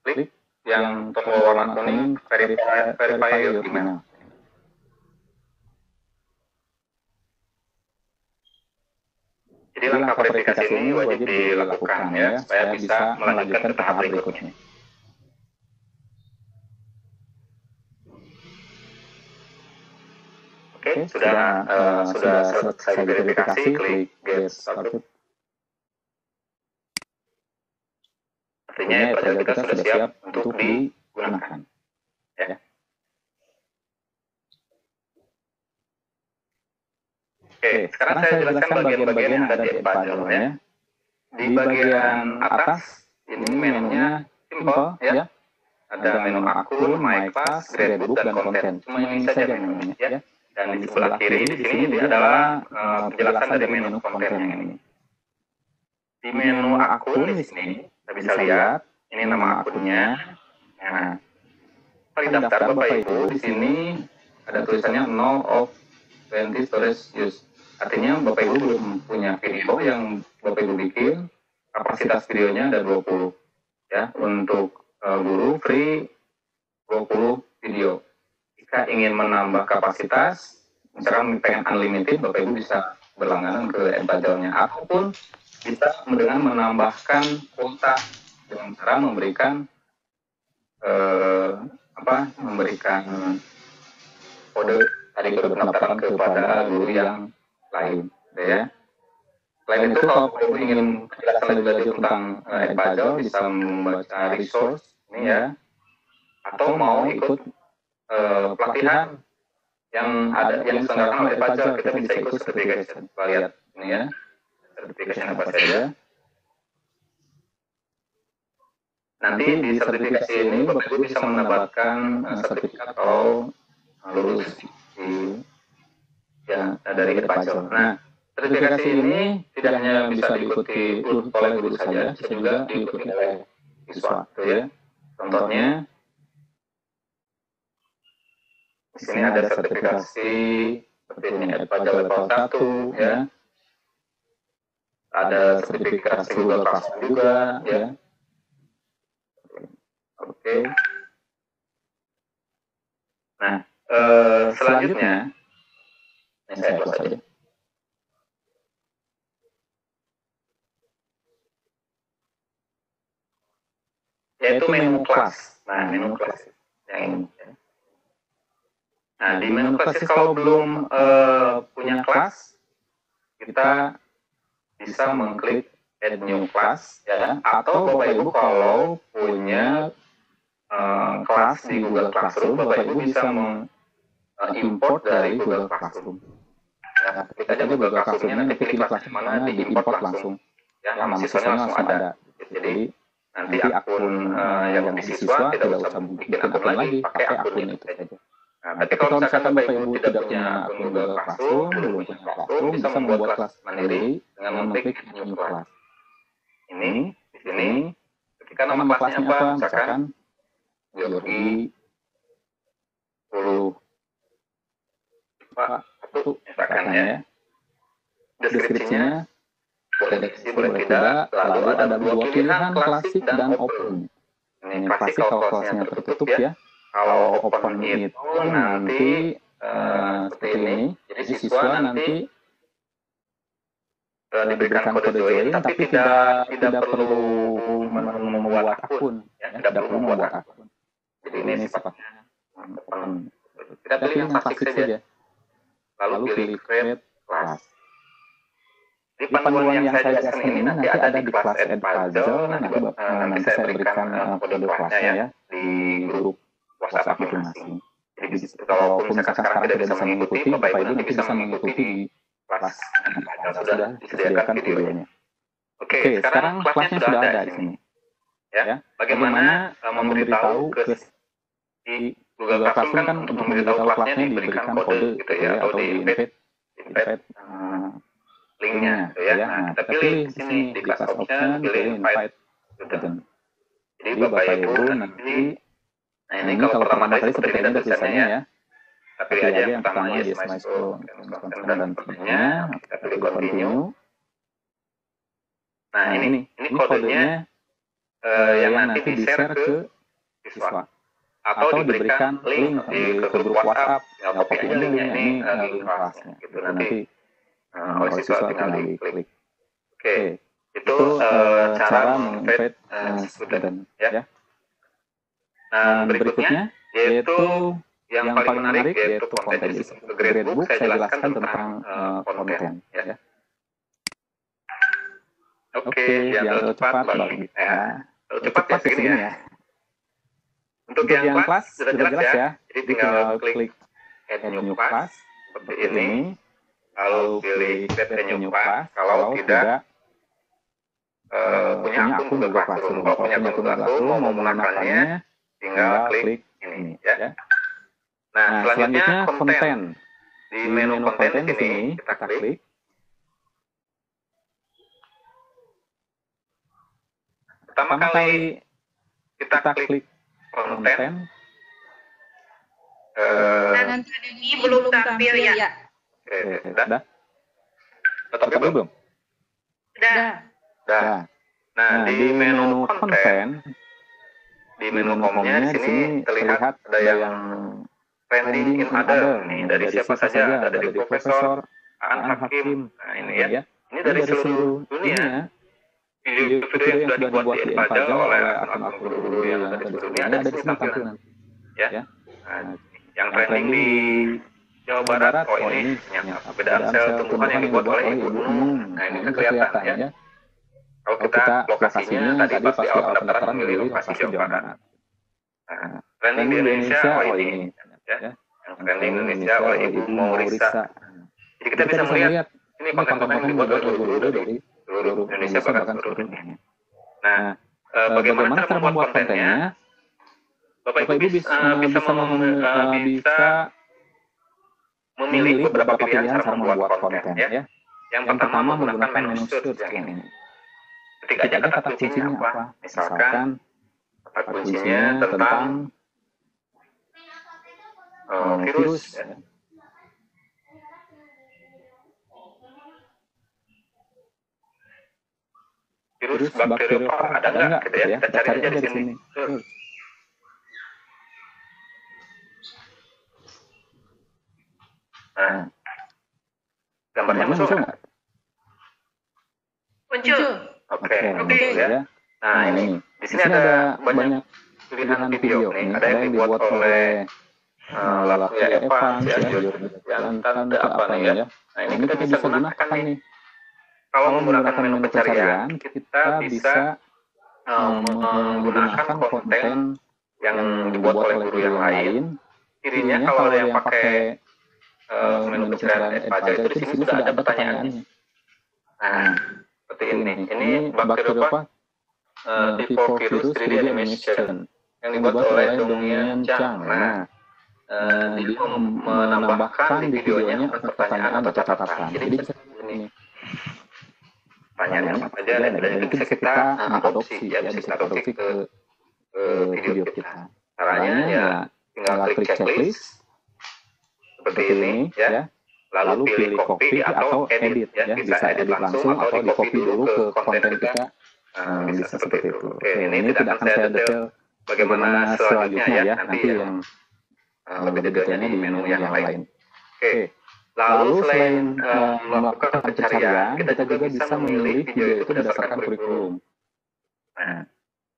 klik yang tombol warna kuning verify your email. Jadi langkah verifikasi ini wajib dilakukan ya, supaya bisa melanjutkan ke tahap berikutnya. Oke, sudah selesai verifikasi, klik get started. Artinya Edpuzzle kita sudah siap untuk digunakan. Ya. Oke, sekarang saya jelaskan bagian-bagian yang ada di Edpuzzle ya. Di bagian atas ini menunya simple ya. Ada menu akun, my class, gradebook dan konten. Cuma ini saja menunya ya. Dan di sebelah kiri di sini adalah penjelasan dari menu konten yang ini. Di menu akun di sini kita bisa lihat ini nama akunnya. Nah, kali daftar Bapak Ibu di sini ada tulisannya no of 20 storage use. Artinya Bapak Ibu belum punya video yang Bapak Ibu bikin, kapasitas videonya ada 20 ya. Untuk guru free 20 video. Jika ingin menambah kapasitas, misalkan pengen unlimited, Bapak Ibu bisa berlangganan ke Edpuzzle-nya ataupun bisa dengan menambahkan kuota dengan cara memberikan kode pendaftaran kepada guru yang lain, ya. Selain itu, kalau Bapak Ibu ingin penjelasan lebih lanjut tentang Edpuzzle, bisa membaca resource ini ya, atau mau ikut pelatihan yang diselenggarakan oleh Edpuzzle, kita bisa ikut certification. Kita lihat ini ya. Sertifikasi apa saja. Nanti di sertifikasi ini Bapak Ibu bisa mendapatkan sertifikat kalau lulus dari Edpuzzle. Nah, sertifikasi ini tidak hanya bisa diikuti oleh guru saja, bisa juga diikuti oleh siswa, ya. Contohnya di sini ada sertifikasi seperti ini Edpuzzle level 1 ya. Ada sertifikasi Google Classroom juga, ya. Oke. Nah, selanjutnya, ini saya buat saja. Yaitu menu kelas. Nah, menu kelas yang ini. Nah, di menu kelas kalau belum punya kelas, kita bisa mengklik add new class ya, atau Bapak Ibu kalau punya kelas di Google Classroom, Bapak Ibu bisa mengimport dari Google Classroom. Ya, ketik aja Google Classroom-nya, nanti pilih kelas mana, diimport langsung. Ya, nama siswanya langsung ada. Jadi nanti akun yang di siswa tidak usah bikin akun lagi, pakai akun itu saja. Nah, berarti kalau misalkan Bapak Ibu tidak punya akun Google Classroom, belum punya Classroom, bisa membuat kelas mandiri dengan mengklik new class. Ini, di sini, ketika nama kelasnya apa, misalkan biologi 10 Pak 1, misalkan ya. Deskripsinya boleh diisi, boleh tidak, lalu ada dua pilihan, klasik dan open. Ini klasik kalau kelasnya tertutup ya. Kalau open itu nanti seperti ini. Jadi siswa nanti diberikan kode join, tapi tidak perlu membuat akun, ya, tidak perlu membuat akun. Jadi ini sifatnya open. Kita pilih yang klasik saja. Lalu pilih create class. Di panduan yang saya jelaskan ini nanti ada di kelas add puzzle, nanti saya berikan kode kelasnya ya di grup WhatsApp masing-masing. Jadi kalaupun misalkan sekarang tidak bisa mengikuti, Bapak Ibu nanti bisa mengikuti di kelas sudah disediakan videonya. Oke, sekarang kelasnya sudah ada di sini. Ya, bagaimana memberitahu ke di Google Classroom kan untuk memberitahu kelasnya diberikan kode gitu ya, atau di invite linknya gitu ya. Nah, kita pilih di sini di class option, pilih invite gitu. Jadi Bapak Ibu nanti, nah ini kalau pertama kali seperti ini ada tulisannya ya. Kita pilih aja yang pertama yes maestro dan sebagainya. Kita pilih continue. Nah ini kodenya yang nanti di-share ke siswa. Atau diberikan link ke grup WhatsApp. Ya, copy aja linknya, ini link kelasnya. Gitu. Nanti oleh siswa tinggal diklik. Oke, itu cara meng-invite student. Ya. Nah, berikutnya yaitu yang paling menarik yaitu konten. Di gradebook saya jelaskan tentang konten. Ya. Oke, biar cepat bagi. Cepat ya segini ya. Untuk yang kelas sudah jelas ya. Jadi tinggal klik add new class seperti ini. Lalu pilih create a new class. Kalau tidak punya akun Google Classroom. Kalau punya akun Google Classroom mau menggunakannya tinggal klik ini ya. Nah, selanjutnya konten. Di menu konten di sini kita klik. Pertama kali kita klik konten. Nanti ini belum tampil ya. Oke, sudah? Tapi belum? Sudah. Nah, di menu konten, di menu komnya di sini terlihat ada yang trending in other. Nih, dari siapa saja? Ada dari Profesor Aan Hakim. Nah, ini ya. Ini dari seluruh dunia. Video yang sudah dibuat di Edpuzzle oleh akun-akun guru yang ada di seluruh dunia ada di sini tampil nanti. Ya. Nah, yang trending di Jawa Barat, ini yang perbedaan sel tumbuhan yang dibuat oleh Ibu Nung. Nah, ini kelihatan ya. Kalau kita lokasinya tadi pas di awal pendaftaran milih lokasi Jawa Barat. Nah, trending di Indonesia, ini. Ya. Yang trending Indonesia oleh Ibu Maurisa. Jadi kita bisa melihat ini konten-konten yang dibuat oleh guru dari seluruh Indonesia bahkan seluruh dunia. Nah, bagaimana cara membuat kontennya? Bapak Ibu bisa memilih beberapa pilihan cara membuat konten ya. Yang pertama menggunakan menu search yang ini. Ketik aja kata kuncinya apa? Misalkan kata kuncinya tentang virus. Ya. Virus bakteriophag ada nggak gitu ya? Kita cari aja di sini. Nah, gambarnya muncul nggak? Muncul. Oke, ya. Nah ini di sini ada banyak pilihan video nih. Ada yang dibuat oleh Latria Evans, ya, Jantan, apa nih ya? Nah ini kita bisa gunakan nih. Kalau menggunakan menu pencarian, kita bisa menggunakan konten yang dibuat oleh guru yang lain. Cirinya kalau yang pakai menu pencarian Edpuzzle itu di sini sudah ada pertanyaannya. Nah, seperti ini. Ini bakteriophag virus 3D animation yang dibuat oleh Dongyan Chang. Nah, dia menambahkan di videonya pertanyaan atau catatan. Jadi bisa ini. Pertanyaan apa aja dan itu bisa kita adopsi ya, bisa kita adopsi ke video kita. Caranya ya tinggal klik checklist seperti ini ya. Lalu pilih copy atau edit ya, bisa edit langsung atau di copy dulu ke konten kita. Bisa seperti itu. Oke, ini tidak akan saya detail bagaimana selanjutnya ya, nanti yang lebih detailnya di menu yang lain. Oke. Lalu selain melakukan pencarian, kita juga bisa memilih video itu berdasarkan kurikulum. Nah,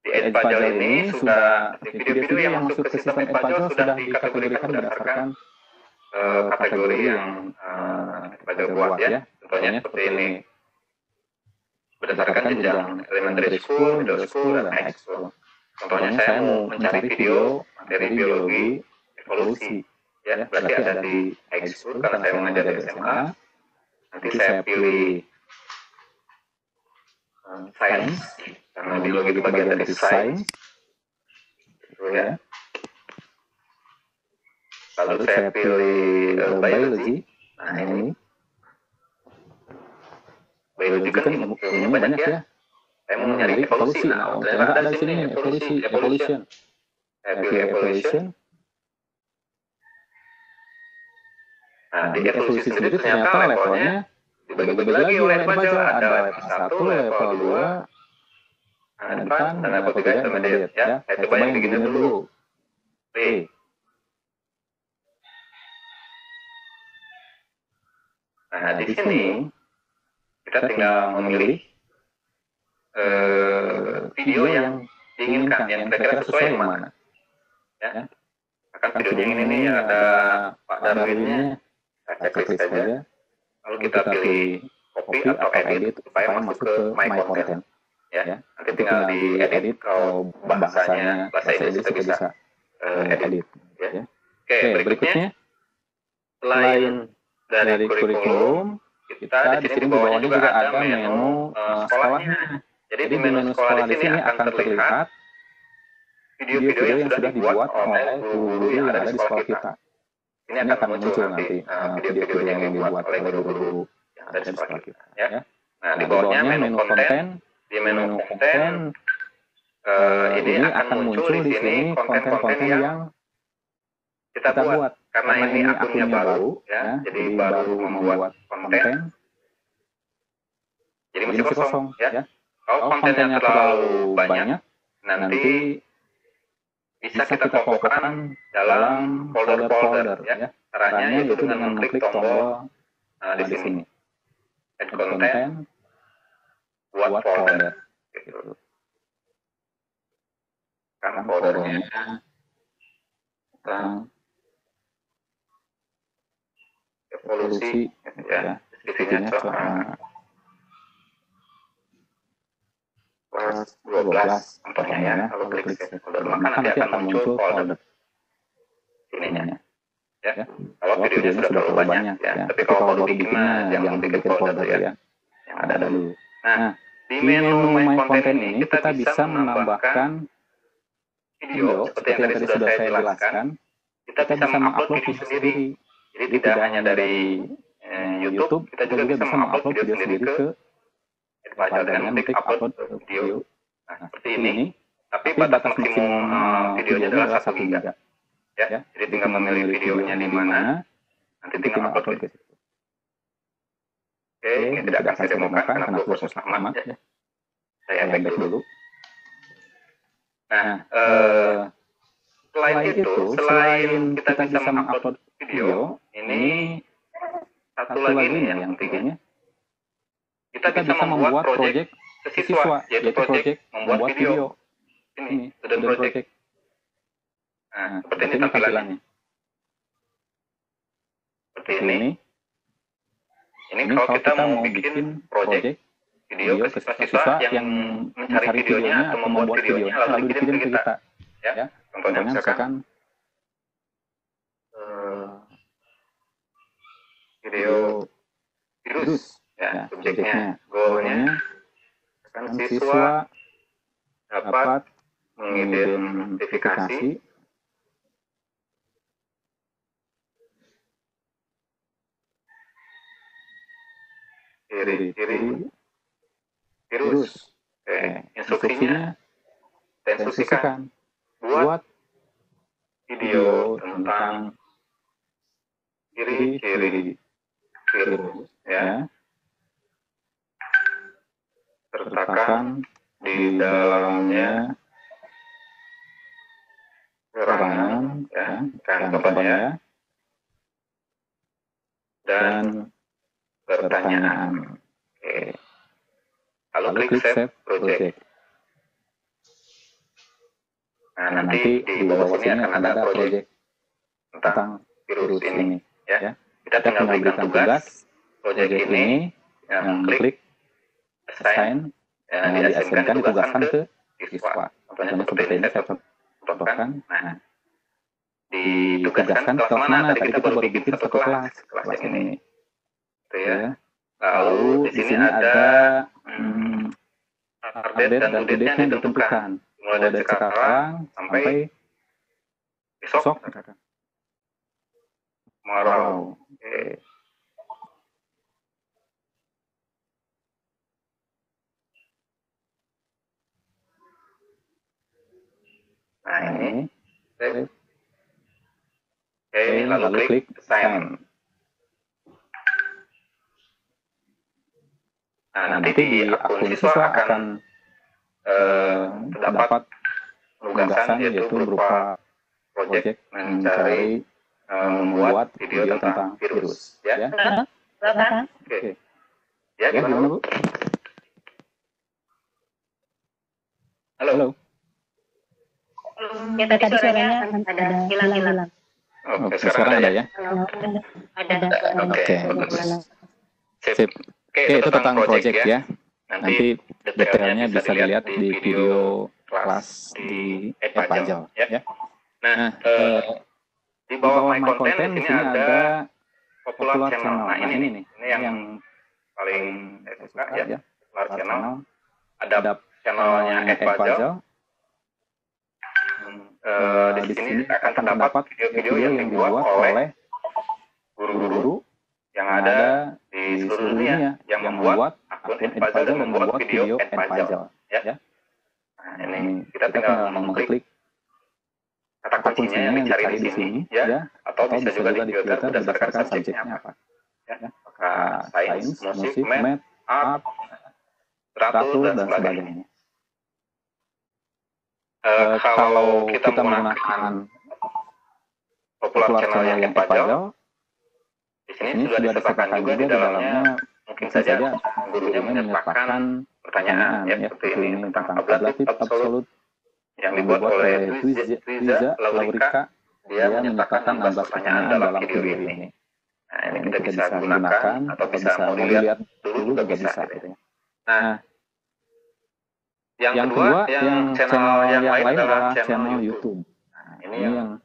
di Edpuzzle ini sudah video-video yang masuk ke sistem Edpuzzle sudah dikategorikan berdasarkan kategori yang Edpuzzle buat ya. Contohnya seperti ini. Berdasarkan jenjang elementary school, middle school, dan high school. Contohnya saya mau mencari video materi biologi evolusi. Ya, berarti ada di high school karena saya mengajar di SMA. Nanti saya pilih science karena biologi itu bagian dari science. Gitu ya. Lalu saya pilih biology. Nah, ini biologi kan ilmunya banyak ya. Saya mau nyari evolusi. Nah, ternyata ada di sini evolution. Saya pilih evolution. Nah, di evolusi sendiri ternyata levelnya dibagi-bagi lagi oleh Edpuzzle. Ada level 1, level 2, advance, dan level 3 intermediate ya. Saya coba yang beginner dulu. Oke. Nah, di sini kita tinggal memilih video yang diinginkan, yang kira-kira sesuai yang mana. Ya. Akan videonya yang ini nih ada Pak Darwinnya. Saya klik saja. Lalu kita pilih copy atau edit supaya masuk ke my content. Ya. Nanti tinggal diedit kalau bahasa Inggris kita bisa edit. Ya. Oke, berikutnya selain dari kurikulum, kita di sini bawahnya juga ada menu sekolahnya. Jadi di menu sekolah di sini akan terlihat video-video yang sudah dibuat oleh guru yang ada di sekolah kita. Ini akan muncul nanti video-video yang dibuat oleh guru-guru yang ada di sekolah kita. Ya. Nah, di bawahnya menu konten. Di menu konten ini akan muncul di sini konten-konten yang kita buat. Karena ini akunnya baru, ya, jadi baru membuat konten. Jadi masih kosong, ya. Kalau kontennya terlalu banyak, nanti bisa kita kumpulkan dalam folder-folder, ya. Caranya yaitu dengan mengklik tombol di sini. Add content, buat folder. Gitu. Kan foldernya tentang evolusi, ya. Deskripsinya kelas 12 contohnya ya. Kalau klik save folder, maka nanti akan muncul folder ininya. Ya. Kalau videonya sudah terlalu banyak, ya. Tapi kalau baru bikinnya jangan bikin folder ya. Yang ada dulu. Nah, di menu my content ini kita bisa menambahkan video seperti yang tadi sudah saya jelaskan. Kita bisa mengupload video sendiri. Jadi tidak hanya dari YouTube, kita juga bisa mengupload video sendiri ke Edpuzzle dengan klik upload video. Nah, seperti ini. Tapi batas maksimum videonya adalah 1 GB. Ya, jadi tinggal memilih videonya di mana, nanti tinggal upload ke situ. Oke, ini tidak akan saya demokan karena perlu proses lama. Ya. Saya back dulu. Nah, selain kita bisa mengupload video, ini satu lagi nih yang pentingnya. Kita bisa membuat proyek siswa, yaitu proyek membuat video. Ini, student project. Nah, seperti ini tampilannya. Seperti ini. Ini kalau kita mau bikin proyek video ke siswa yang mencari videonya atau membuat videonya lalu dikirim ke kita. Ya, contohnya misalkan video virus, ya, subjeknya, goalnya, kan siswa dapat mengidentifikasi ciri-ciri virus. Instruksinya instruksikan buat video tentang ciri-ciri virus, ya. Sertakan di dalamnya keterangan, ya, dan contohnya, dan pertanyaan. Oke. Lalu klik Save Project. Nah, nanti di bawah sini akan ada project tentang virus ini. Ya. Kita tinggal berikan tugas project ini, yang klik assign, yang diasinkan ditugaskan ke siswa. Contohnya seperti ini saya contohkan. Nah, ditugaskan kelas mana? Tadi kita baru bikin satu kelas yang ini. Gitu ya. Lalu di sini ada update dan due date-nya ditentukan. Mulai dari sekarang sampai besok. Tomorrow. Oke. Nah, ini. Oke, lalu klik Assign. Nah, nanti di akun siswa akan terdapat penugasan yaitu berupa project mencari membuat video tentang virus. Ya. Oke. Ya, gimana Bu? Halo. Ya, tadi suaranya ada hilang-hilang. Oke, sekarang ada ya? Ada. Oke, bagus. Sip. Oke, itu tentang project ya. Nanti detailnya bisa dilihat di video kelas di Epajal ya. Nah, di bawah My Content di sini ada popular channel. Nah, ini nih. Ini yang paling saya suka ya. Popular channel. Ada channelnya Epajal. Di sini akan terdapat video-video yang dibuat oleh guru-guru yang ada di seluruh dunia yang membuat akun Epajal dan membuat video Epajal ya. Nah, ini kita tinggal mengklik kata kuncinya yang dicari di sini ya, atau bisa juga difilter berdasarkan subjeknya apa ya. Apakah sains, musik, math, art, literatur dan sebagainya. Kalau kita menggunakan popular channel yang Epajal, di sini sudah disertakan juga di dalamnya mungkin saja gurunya menyertakan pertanyaan ya, seperti ini tentang ablatif absolut yang dibuat oleh Twiza Laurika. Dia menyertakan 16 pertanyaan dalam video ini. Nah, ini kita bisa gunakan atau bisa mau dilihat dulu juga bisa gitu ya. Nah, yang kedua, yang channel yang lain adalah channel YouTube. Nah, ini yang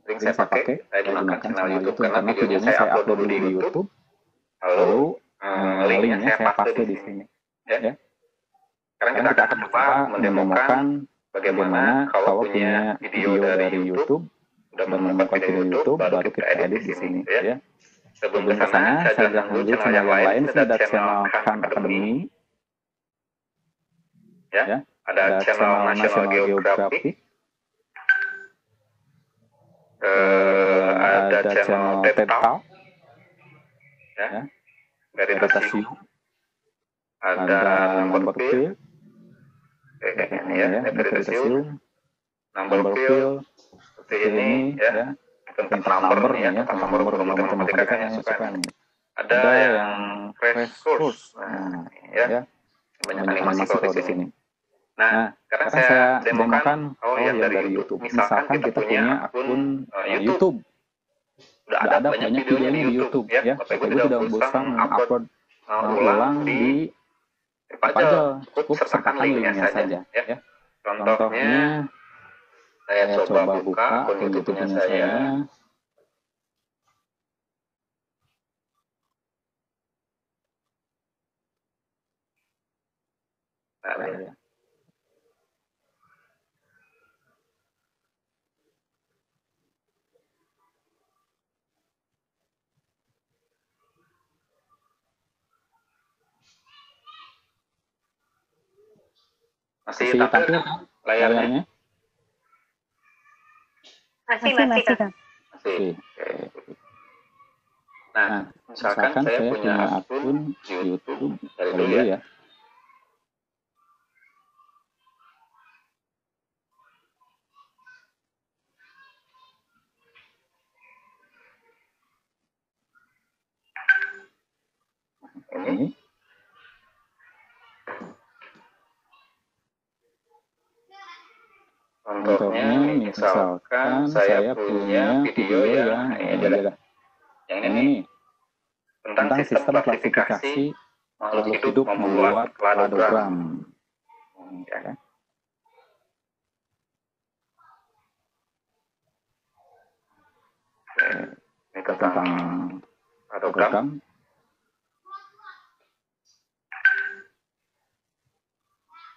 sering saya pakai. Saya gunakan channel YouTube karena videonya saya upload dulu di YouTube. Lalu linknya saya paste di sini. Ya. Sekarang kita akan coba mendemokan bagaimana kalau punya video dari YouTube, sudah menemukan video YouTube, baru kita edit di sini. Ya. Sebelum ke sana, saya bilang dulu channel yang lain. Ini ada channel Khan Academy. Ya, ada channel National Geographic, ada channel TED Talk, ya, Veritasium, ada Numberphile, ini ya, Veritasium, Numberphile, seperti ini ya, tentang number nih ya, tentang number matematika yang suka nih. Ada yang Fresh Source, nah, ya, banyak animasi kalau di sini. Nah, sekarang saya demokan yang dari YouTube. Misalkan kita punya akun YouTube. Sudah ada banyak videonya di YouTube ya. Bapak Ibu tidak usah upload ulang di Epajal. Cukup sertakan linknya saja ya. Contohnya saya coba buka akun YouTube-nya saya. Nah, masih tampil layarnya? Masih. Masih. Nah, misalkan saya punya akun YouTube dari dulu ya. ini. Contohnya misalkan saya punya video yang ini nih, tentang sistem klasifikasi makhluk hidup membuat kladogram. Ya. Ini tentang kladogram.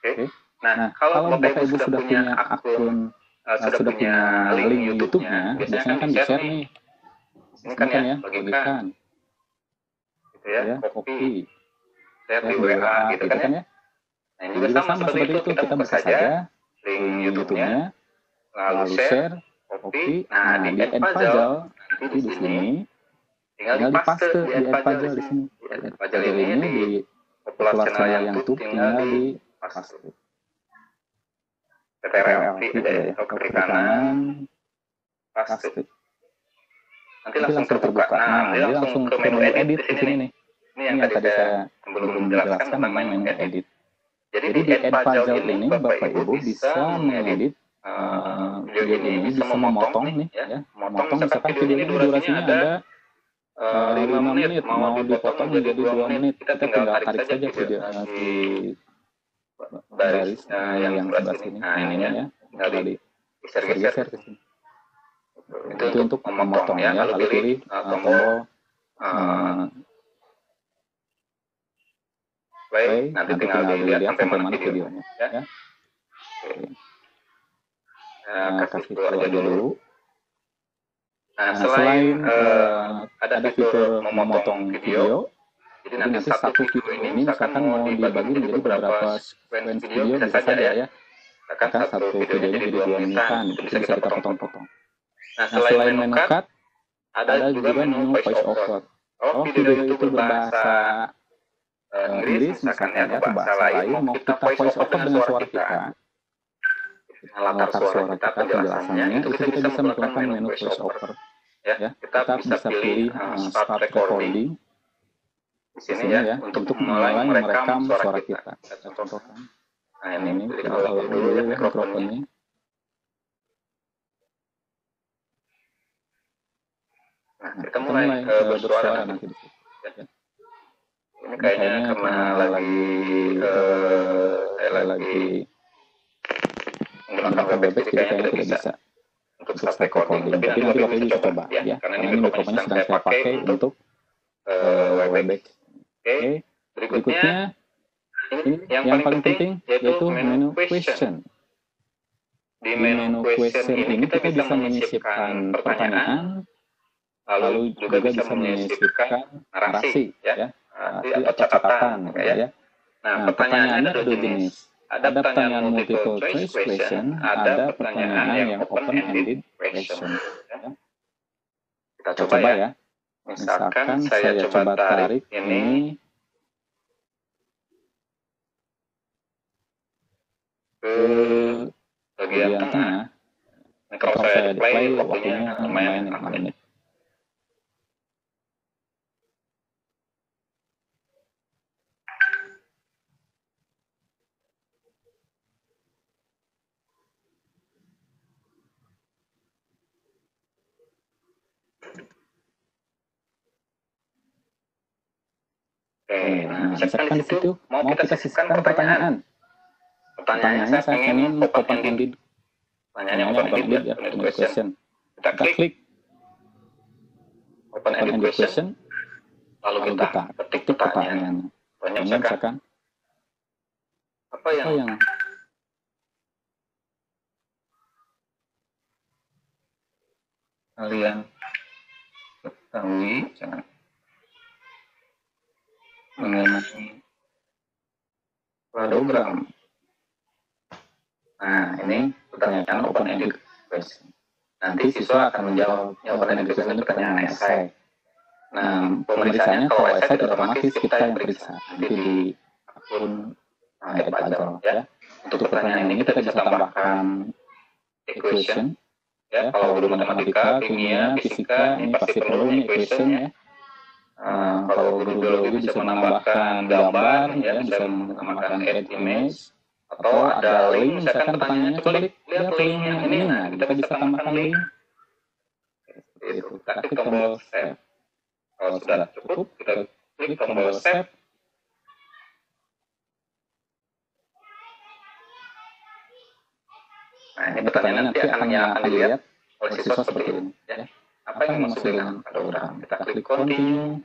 Oke. Nah, kalau Bapak Ibu sudah punya akun, sudah punya link YouTube-nya, biasanya kan di-share nih. Ini kan ya, bagikan. Gitu ya, copy. Share di WA gitu kan ya. Nah, ini juga sama seperti itu, kita buka saja link YouTube-nya, lalu share, copy. Nah, di add puzzle, nanti di sini, tinggal di-paste di add puzzle di sini. Add puzzle ini di popular channel yang YouTube, tinggal di-paste. PTRLT ya, klik kanan, paste. Nanti langsung terbuka. Nah, dia langsung ke menu edit di sini nih. Ini yang tadi saya belum menjelaskan tentang menu edit. Jadi di add puzzle ini Bapak Ibu bisa mengedit video ini, bisa memotong nih ya. Memotong misalkan video ini durasinya ada 5 menit, mau dipotong menjadi 2 menit. Kita tinggal tarik saja video di baris yang sebelah sini. Nah, ini ya, tinggal digeser ke sini. Itu untuk memotong ya, lalu pilih tombol play, nanti tinggal dilihat sampai mana videonya ya. Kasih itu aja dulu. Nah, selain ada fitur memotong video, jadi nanti satu video ini misalkan mau dibagi menjadi beberapa sequence video bisa saja ya. Misalkan satu videonya jadi 2 menitan, itu bisa kita potong-potong. Nah, selain menu cut, ada juga menu voice over. Oh, video itu berbahasa Inggris misalkan ya, atau bahasa lain, mau kita voice over dengan suara kita. Latar suara kita, penjelasannya, itu kita bisa menggunakan menu voice over. Ya, kita bisa pilih start recording di sini ya, untuk mulai merekam suara kita. Kita contohkan. Nah, ini kita ulang dulu ya mikrofonnya. Nah, kita mulai bersuara nanti di situ. Ya. Ini kayaknya karena saya lagi menggunakan Webex, jadi kayaknya tidak bisa untuk start recording. Tapi nanti Bapak Ibu bisa coba ya, karena ini mikrofonnya sedang saya pakai untuk Webex. Oke, berikutnya ini yang paling penting yaitu menu question. Di menu question ini kita bisa menyisipkan pertanyaan, lalu juga bisa menyisipkan narasi ya, atau catatan ya. Nah, pertanyaannya ada 2 jenis. Ada pertanyaan multiple choice question, ada pertanyaan yang open-ended question. Ya. Kita coba ya. Misalkan saya coba tarik ini ke bagian tengah. Nah, kalau saya play, waktunya lumayan 5 menit. Nah, misalkan di situ mau kita sisihkan pertanyaan. Pertanyaannya saya ingin open-ended. Pertanyaannya open-ended ya, open-ended question. Kita klik open-ended question, lalu kita ketik pertanyaannya. Pertanyaannya misalkan, apa yang kalian ketahui mengenai kladogram? Nah, ini pertanyaan open-ended question. Nanti siswa akan menjawab open-ended question itu pertanyaan esai. Nah, pemeriksaannya kalau esai tidak otomatis kita yang periksa. Nanti di akun add puzzle ya. Untuk pertanyaan ini kita bisa tambahkan equation. Ya, kalau guru matematika, kimia, fisika, ini pasti perlu equation ya. Kalau guru biologi bisa menambahkan gambar, ya, bisa menambahkan add image, atau ada link, misalkan pertanyaannya klik, lihat link yang ini, nah kita bisa tambahkan link. Seperti itu. Kita klik tombol save. Kalau sudah cukup, kita klik tombol save. Nah, ini pertanyaan nanti akan dilihat oleh siswa seperti ini, ya. Apa yang dimaksud dengan program? Kita klik continue.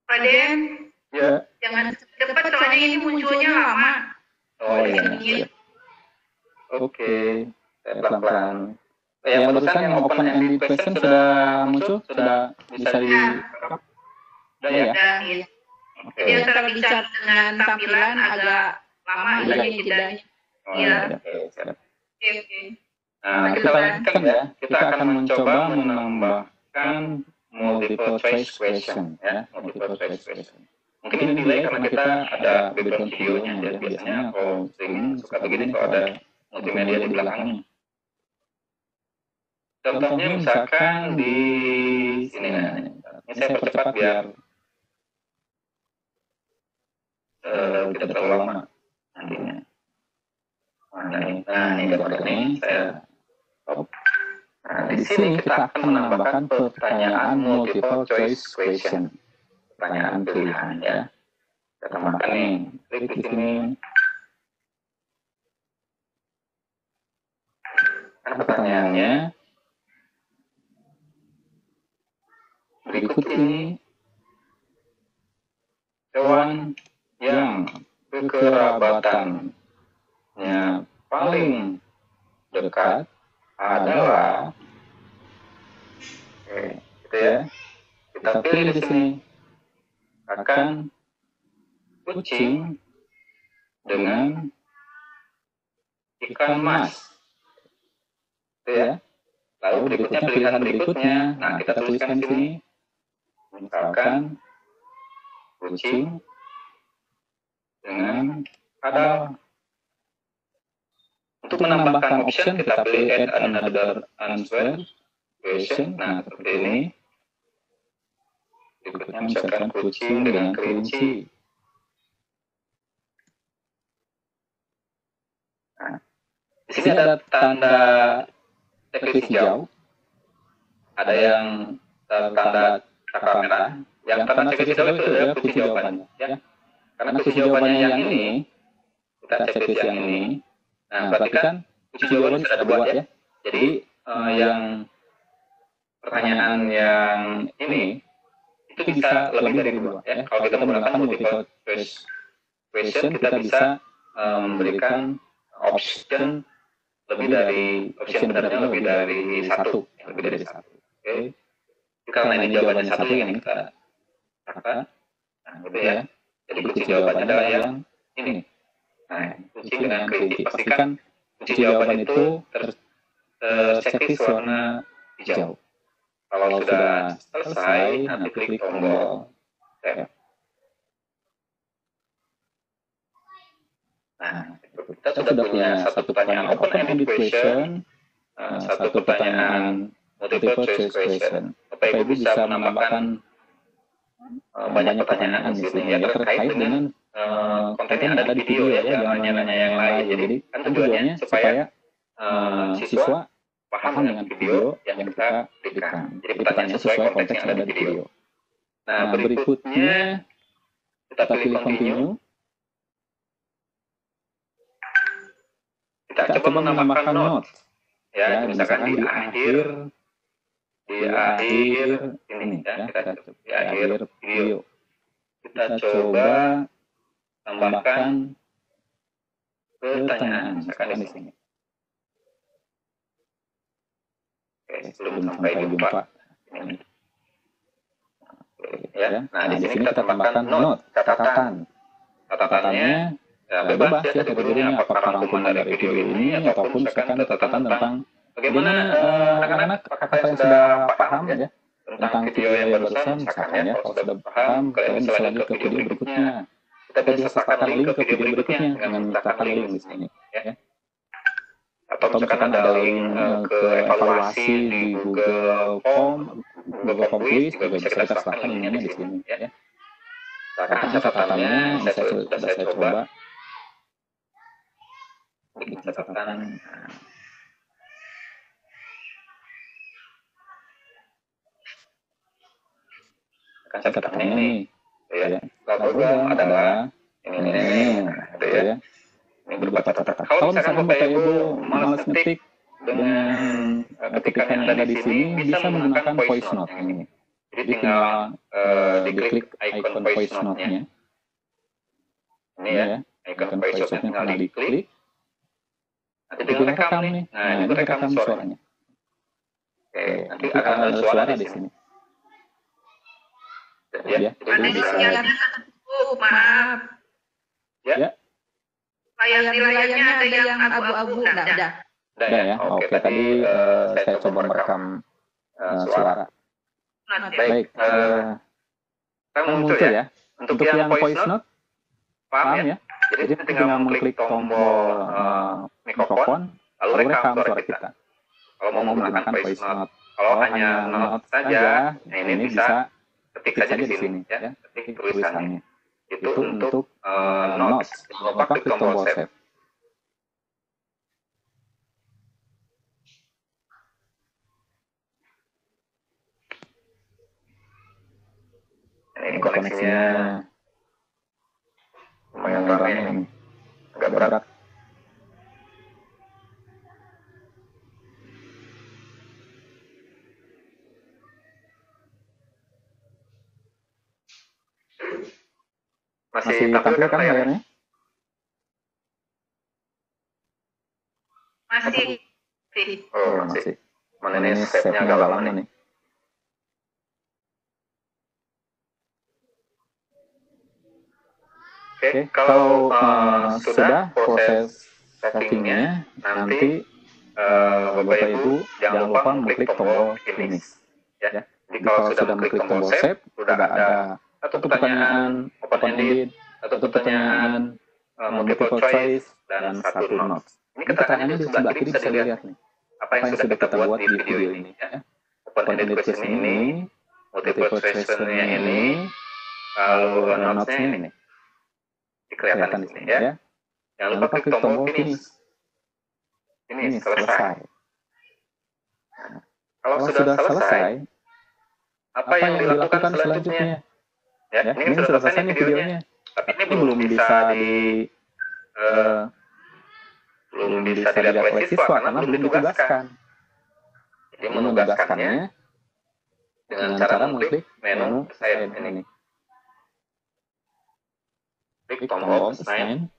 Pak Den, Ya. jangan cepat soalnya ini munculnya lama. Oh iya. Oke. Pelan-pelan. Yang barusan yang open-ended question sudah muncul, sudah bisa di. Sudah ya? Iya. Oke. Jadi antara bicara dengan tampilan agak lama Iya. ini jedanya. Oh, Iya. oke, siap. Oke. Nah, kita lanjutkan ya. Kita akan mencoba menambahkan multiple choice question, ya. Multiple choice question. Mungkin ini delay karena kita ada background videonya, ya. Biasanya kalau streaming suka begini kalau ada multimedia di belakangnya. Contohnya misalkan di sini, nah, ini saya percepat biar tidak terlalu lama nantinya. Nah, ini gambar ini saya stop. Nah, di sini kita akan menambahkan pertanyaan multiple choice question. Pertanyaan pilihan, ya. Kita tambahkan nih, klik di sini. Nah, pertanyaannya berikut ini. Hewan yang kekerabatannya paling dekat adalah, oke, gitu ya. Kita pilih di sini akan kucing dengan ikan mas, gitu ya. Lalu berikutnya pilihan berikutnya, nah kita tuliskan di sini, misalkan kucing dengan kadal. Untuk menambahkan option, kita pilih add another answer question. Nah, seperti ini. Berikutnya misalkan kucing dengan kelinci. Nah, di sini ada tanda checklist hijau. Ada yang tanda cakar merah. Yang tanda checklist hijau itu adalah kunci jawabannya, ya. Karena kunci jawabannya yang ini, kita checklist yang ini. Nah, berarti kan kunci jawabannya sudah ada dua, ya. Jadi yang pertanyaan yang ini itu bisa lebih dari dua, ya. Kalau kita menggunakan multiple choice question, kita bisa memberikan option lebih dari option benarnya lebih dari satu, lebih dari satu. Oke. Karena ini jawabannya satu yang kita kata, nah, gitu ya. Jadi kunci jawabannya adalah yang ini. Nah, kucing dengan kelinci. Pastikan kunci jawaban itu terchecklist warna hijau. Kalau sudah selesai, nanti klik tombol save. Nah, kita sudah punya satu pertanyaan open-ended question, satu pertanyaan multiple choice question. Bapak Ibu bisa menambahkan banyak pertanyaan di sini, ya, terkait dengan konten yang ada di video, ya, jangan nanya yang lain. Jadi kan tujuannya supaya siswa paham dengan video yang kita berikan. Jadi pertanyaan sesuai konteks yang ada di video. Nah, berikutnya kita pilih continue. Kita coba menambahkan note, ya, misalkan di akhir ini, ya, kita di akhir video. Kita coba tambahkan pertanyaan, misalkan di sini. Oke, sebelum sampai jumpa. Ya, nah di sini kita tambahkan note, catatan. Catatannya ya, bebas ya sebetulnya, apakah rangkuman dari video ini ataupun misalkan catatan tentang bagaimana anak-anak kakak yang sudah paham, ya, tentang video yang barusan, misalkan, ya, kalau sudah paham, kalian bisa lanjut ke video berikutnya. Kita bisa sertakan link ke video berikutnya dengan menceritakan link di sini, ya. Atau misalkan ada link ke evaluasi di Google Form, Google Form quiz juga bisa kita serahkan ininya di sini ya. Karena catatannya sudah saya coba bikin catatan. Catatannya nih, ya. Program adalah ini, gitu ya. Ini beberapa catatan. Kalau misalkan Bapak Ibu malas ngetik dengan ketikan yang ada di sini, bisa menggunakan voice note ini. Jadi tinggal diklik icon voice note-nya. Ini ya, icon voice note-nya tinggal diklik. Nanti tinggal rekam nih. Nah, ini rekam suaranya. Oke, nanti akan ada suara di sini. Ya, Ada bisa. maaf. Ya. Layarnya ada yang abu-abu. Nah, udah. Udah ya. Oke, tadi saya coba merekam suara. Baik, muncul ya. Untuk yang voice note, paham ya? Jadi tinggal mengklik tombol mikrofon, lalu rekam suara kita. Kalau mau menggunakan voice note, kalau hanya note saja, ini bisa ketik saja di sini ya, ketik tulisannya. Itu untuk notes. Bapak klik tombol save. Ini koneksinya lumayan rame ini, agak berat. Masih tampil kan layarnya? Masih. Oh, masih. Mana ini save-nya agak lama nih. Oke, kalau sudah proses settingnya, nanti Bapak Ibu jangan lupa mengklik tombol finish. Ya. Jadi kalau sudah mengklik tombol save, sudah ada satu pertanyaan open-ended, satu pertanyaan multiple choice, dan satu notes. Ini keterangannya di sebelah kiri bisa dilihat nih. Apa yang sudah kita buat di video ini. Ya. Open-ended question ini, multiple choice-nya ini, lalu notes-nya ini. Kelihatan di sini ya. Jangan lupa klik tombol finish. Ini selesai. Nah, kalau sudah selesai, apa yang dilakukan selanjutnya? Ya, ini sudah selesai nih videonya. Tapi ini belum bisa dilihat oleh siswa karena belum ditugaskan. Jadi menugaskannya dengan cara mengklik menu save ini. Klik tombol assign.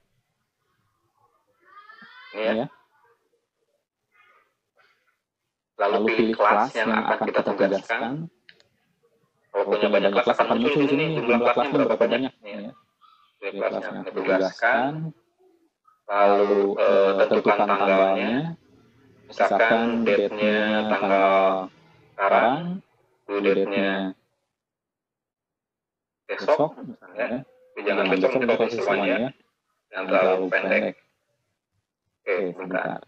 Ini ya. Lalu pilih kelas yang akan kita tugaskan. Kalau punya banyak kelas akan muncul di sini jumlah kelasnya berapa banyak. Ya. Pilih kelas yang akan tugaskan. Lalu tentukan tanggalnya. Misalkan date-nya tanggal sekarang, due date-nya besok, misalnya. Jangan besok untuk proses semuanya, jangan terlalu pendek. Oke, sebentar.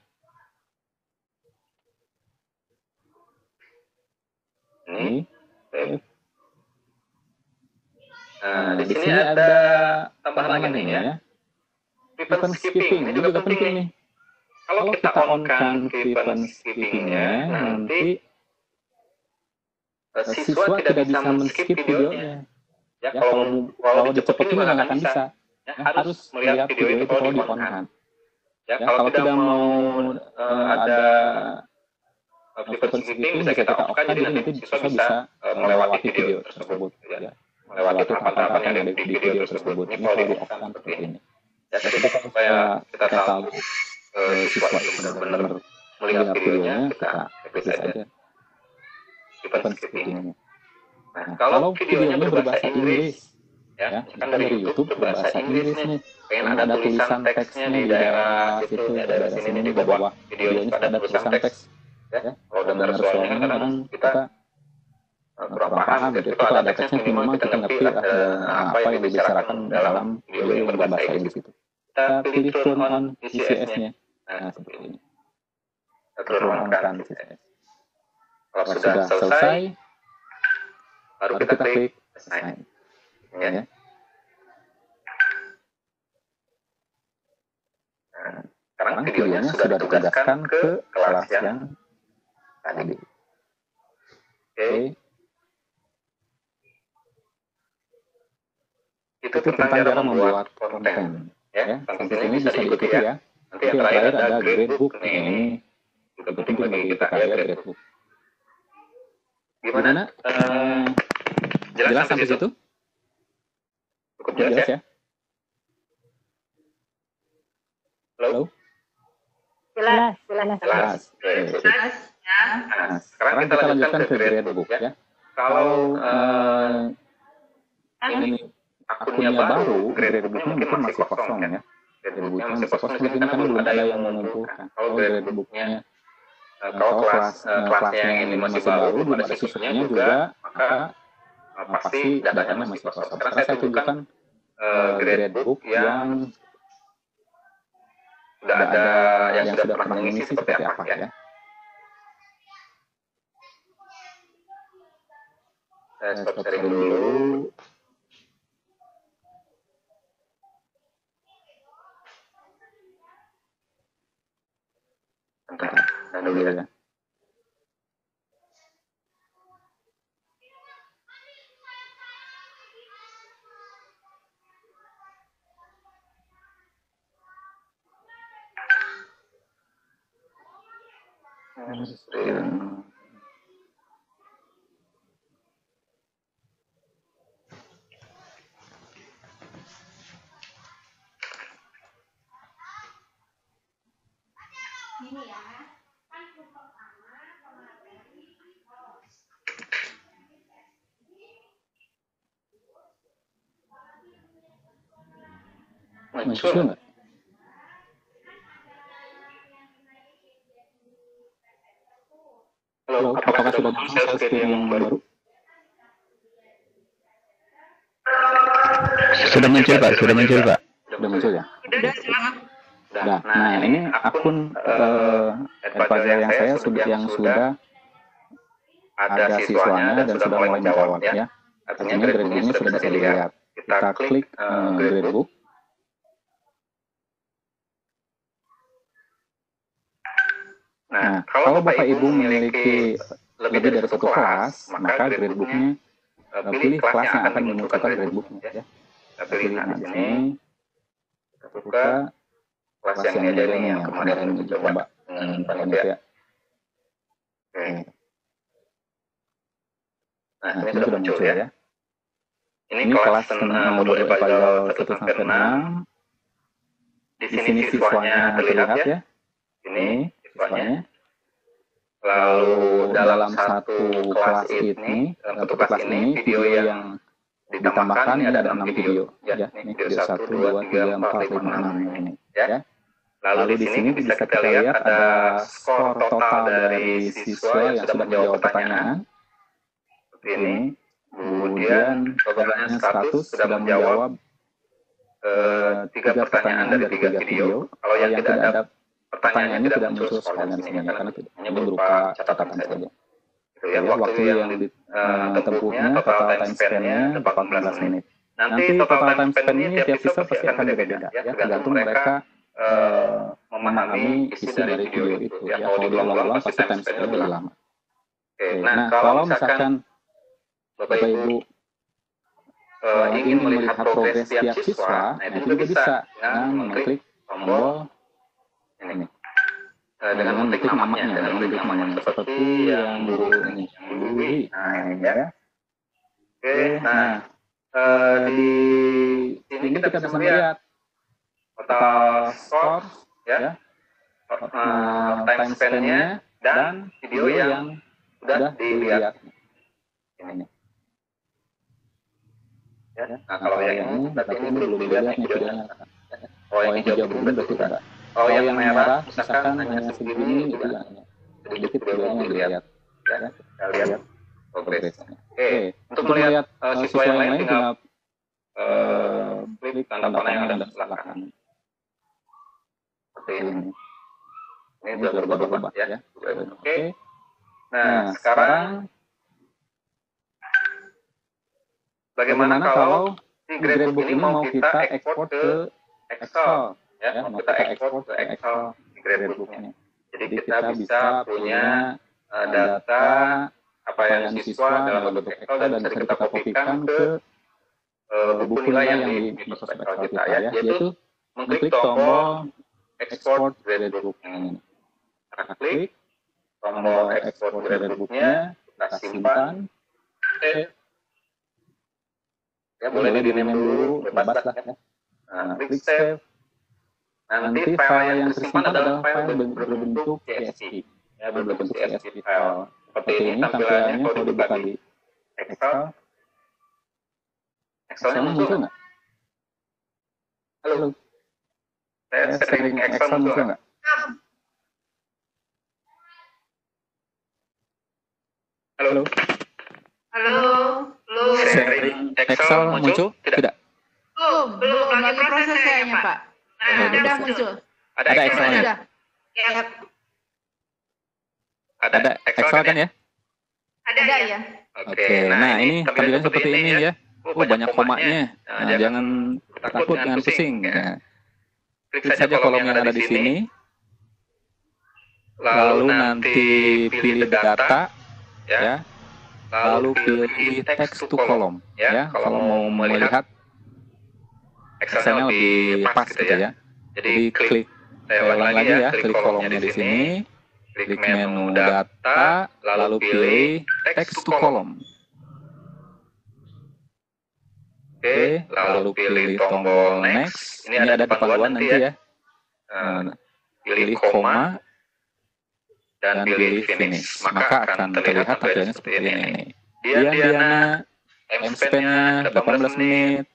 Ini. Nah, di sini ada tambahan lagi nih ya. Frequent skipping, ini juga penting nih. Kalau kita on-kan frequent skipping-nya, nanti siswa tidak bisa men-skip videonya. Ya, kalau dicepetin juga nggak akan bisa. Ya, harus melihat video itu kalau di-on-kan. Ya, kalau tidak mau ada frequent skipping, bisa kita off-kan, jadi nanti siswa bisa melewati video tersebut. Ya. Melewati tahapan-tahapan yang ada di video tersebut. Ini kalau di-off-kan seperti ini. Ya, supaya kita tahu siswa itu benar-benar melihat videonya, kita klik saja frequent skipping-nya. Nah, kalau videonya berbahasa Inggris, ya, kan dari YouTube berbahasa Inggris nih, pengen ada tulisan teksnya di daerah situ, di daerah sini di bawah videonya ada tulisan teks, ya. Kalau dengar suaranya kadang kita kurang paham, gitu. Kalau ada teksnya minimal kita ngerti apa yang dibicarakan dalam video yang berbahasa Inggris itu. Kita pilih turn on VCS-nya, nah seperti ini. Kita turn on kan VCS. Kalau sudah selesai, baru kita klik assign. Ya. Nah, sekarang videonya sudah ditugaskan ke kelas yang tadi. Oke. Itu tentang cara membuat konten. Ya, sampai sini bisa diikuti ya. Nanti yang terakhir ada gradebook. Ini juga penting bagi kita ya, gradebook. Gimana? Jelas sampai situ? Cukup jelas ya? Halo? Jelas. Jelas ya. Nah, sekarang kita lanjutkan ke gradebook ya. Kalau ini akunnya baru, gradebooknya mungkin masih kosong ya. Gradebooknya masih kosong, di sini kan belum ada yang mengumpulkan. Kalau gradebooknya, kalau kelasnya yang ini masih baru, belum ada siswanya juga, maka pasti datanya masih kosong. Sekarang saya tunjukkan gradebook yang sudah ada, yang sudah pernah mengisi seperti apa ya. Saya stop sharing dulu. Dan dulu ya. Ini ya, kan pertama pemateri Muncul nggak? Halo, apakah sudah muncul screen yang baru? Sudah muncul Pak, Sudah muncul ya? Sudah semua. Nah, ini akun advisor yang saya sudah ada siswanya dan sudah mulai menjawab ya. Artinya gradebooknya sudah bisa dilihat. Kita klik gradebook. Nah, kalau Bapak Ibu memiliki lebih dari satu kelas, maka gradebooknya pilih kelas yang akan memunculkan gradebooknya ya. Kita pilih di sini. Kita buka kelas yang ini aja nih yang kemarin kita coba dengan panitia. Oke. Nah, ini sudah muncul ya. Ini kelas modul Evaluasi 1 sampai 6. Di sini siswanya terlihat ya. Ini siswanya. Lalu dalam satu kelas ini, video yang ditambahkan ini ada 6 video. Ya, ini video 1, 2, 3, 4, 5, 6 ini. Ya. Lalu di sini bisa kita lihat ada skor total dari siswa yang sudah menjawab pertanyaan. Seperti ini. Kemudian totalnya 100 sudah menjawab 3 pertanyaan dari 3 video. Kalau yang tidak ada pertanyaannya tidak muncul skornya di sini karena hanya berupa catatan saja. Ya, waktu yang ditempuhnya, total time span-nya 18 menit. Nanti total time span-nya tiap siswa pasti akan berbeda ya, tergantung mereka memahami isi dari video itu ya. Kalau diulang-ulang pasti time span-nya lebih lama. Oke, nah kalau misalkan Bapak Ibu ingin melihat progres tiap siswa, nah itu juga bisa dengan mengklik tombol ini. Dengan mengklik namanya, seperti yang dulu ini. Nah, ini ya. Oke, nah di sini kita bisa melihat total skor ya, time span-nya dan video yang sudah dilihat. Ini. Ya. Nah, kalau yang ini berarti ini belum dilihat nih videonya. Kalau yang hijau belum berarti tidak. Kalau yang merah misalkan hanya segini itu sedikit videonya dilihat. Ya, kita lihat progresnya. Oke, untuk melihat siswa yang lain tinggal klik tanda panah yang ada di sebelah kanan. Seperti ini. Ini sudah berubah-ubah ya. Oke. Nah, sekarang bagaimana kalau si gradebook ini mau kita ekspor ke Excel, ya, mau kita ekspor ke Excel di gradebooknya. Jadi kita bisa punya data capaian siswa dalam bentuk Excel dan bisa kita kopikan ke buku nilai yang di Microsoft Excel kita, ya, yaitu mengklik tombol export gradebook ini. Kita klik tombol export gradebooknya, kita simpan. Ya, boleh di-rename dulu, bebas lah ya. Nah, klik save. Nanti file yang tersimpan adalah file berbentuk CSV. Ya, berbentuk CSV file. Seperti ini tampilannya kalau dibuka di Excel. Excelnya muncul nggak? Halo. Saya sering Excel muncul nggak? Halo. Halo. Sharing Excel muncul? Tidak. Belum lagi proses kayaknya, Pak. Nah, sudah muncul. Ada Excelnya? Sudah. Ya. Ada Excel kan ya? Ada ya. Oke, nah ini tampilannya seperti ini ya. Oh, banyak komanya. Nah, jangan takut, jangan pusing. Nah, klik saja kolom yang ada di sini. Lalu nanti pilih data, ya. Lalu pilih text to column, ya. Kalau mau melihat Excelnya lebih pas gitu ya. Jadi klik, saya ulang lagi ya, klik kolomnya di sini, klik menu data, lalu pilih text to column. Oke, lalu pilih tombol next. Ini ada panduan nanti ya. Pilih koma dan pilih finish. Maka akan terlihat tampilannya seperti ini. Diana, time-span-nya 18 menit.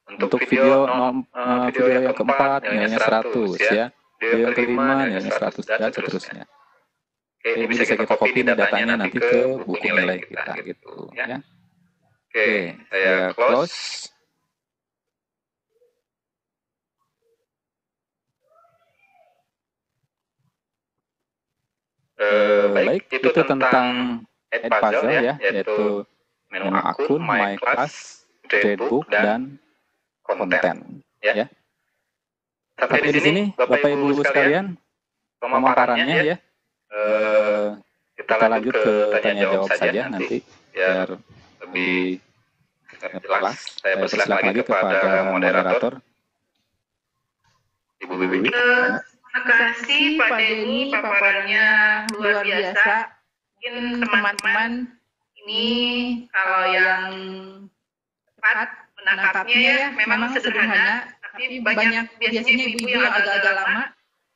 Untuk video yang keempat nilainya 100 ya. Video yang kelima nilainya 100 dan seterusnya. Oke, ini bisa kita copy datanya nanti ke buku nilai kita gitu ya. Oke, saya close. Baik, itu tentang add puzzle ya, yaitu menu akun, my class, gradebook, dan konten. Ya. Sampai di sini, Bapak Ibu sekalian, pemaparannya ya. Kita lanjut ke tanya jawab saja nanti, biar lebih jelas. Saya persilakan lagi kepada moderator, Ibu Bibi. Terima kasih Pak Denny, paparannya luar biasa. Mungkin teman-teman ini kalau yang cepat menangkapnya ya memang sederhana, tapi banyak biasanya ibu-ibu yang agak-agak lama.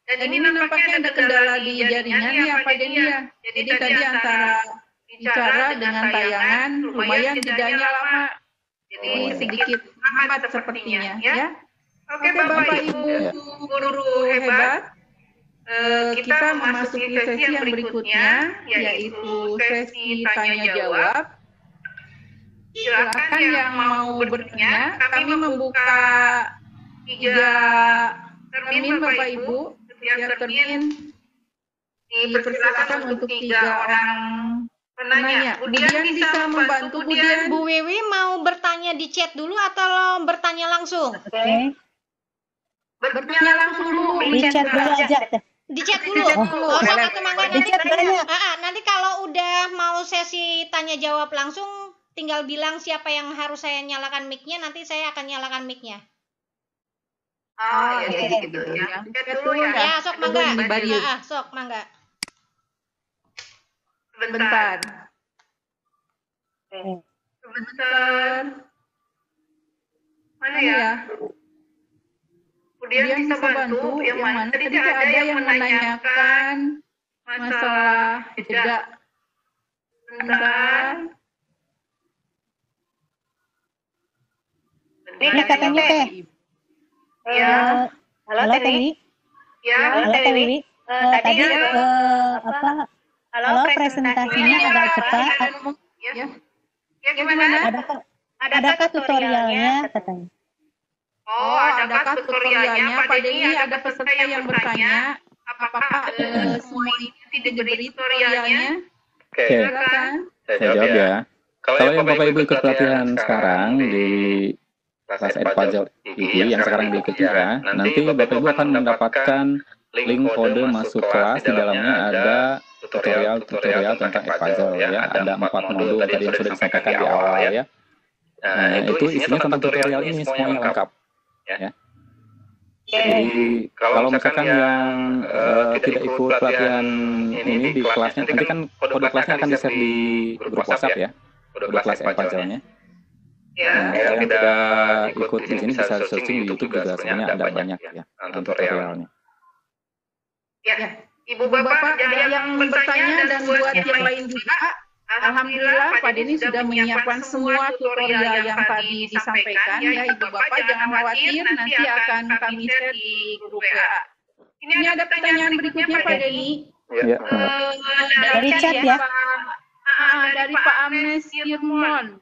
Dan ini nampaknya ada kendala di jaringan ya Pak Denny ya. Jadi tadi antara bicara dengan tayangan lumayan jedanya lama. Jadi sedikit lambat sepertinya ya. Oke Bapak Ibu guru hebat, kita memasuki sesi yang berikutnya, yaitu sesi tanya jawab. Silakan yang mau bertanya, kami membuka 3 termin Bapak Ibu. Setiap termin dipersilakan untuk 3 orang penanya. Budian bisa membantu Budian. Bu Wiwi mau bertanya di chat dulu atau bertanya langsung? Oke. Bertanya langsung dulu. Di chat dulu aja. Di chat dulu. Oh, satu mangga nanti. Nanti kalau udah mau sesi tanya jawab langsung, tinggal bilang siapa yang harus saya nyalakan mic-nya, nanti saya akan nyalakan mic-nya. Oh, ya gitu ya. Chat dulu ya. Ya, sok mangga. Sok mangga. Sebentar. Mana ya? Kemudian bisa bantu yang mana? Tadi ada yang menanyakan masalah jeda. Bentar. Ini katanya Teh. Ya. Halo Teh. Ya. Halo Teh Wiwi. Tadi halo presentasinya agak cepat. Ya gimana? Adakah tutorialnya katanya? Oh, adakah tutorialnya? Pak Denny ada peserta yang bertanya, apakah semua ini tidak diberi tutorialnya? Oke, Silakan. saya jawab ya. Kalau yang Bapak Ibu ikut pelatihan sekarang di kelas Edpuzzle ini yang sekarang diikuti ya, nanti Bapak Ibu akan mendapatkan link kode masuk kelas. Di dalamnya ada tutorial tentang Edpuzzle ya. Ada 4 modul tadi yang sudah disampaikan di awal ya. Nah, itu isinya tentang tutorial ini semuanya lengkap ya. Jadi kalau misalkan yang tidak ikut pelatihan ini di kelasnya, nanti kan kode kelasnya akan di-share di grup WhatsApp ya, kode kelas Edpuzzle-nya. Nah, yang tidak ikut di sini bisa searching di YouTube juga, sebenarnya ada banyak ya tutorialnya. Ya, Ibu Bapak yang bertanya dan buat yang lain juga, alhamdulillah Pak Denny sudah menyiapkan semua tutorial yang tadi disampaikan ya Ibu Bapak, jangan khawatir, nanti akan kami share di grup WA. Ini ada pertanyaan berikutnya Pak Denny. Ya. Dari chat ya. Dari Pak Amnes Firmon.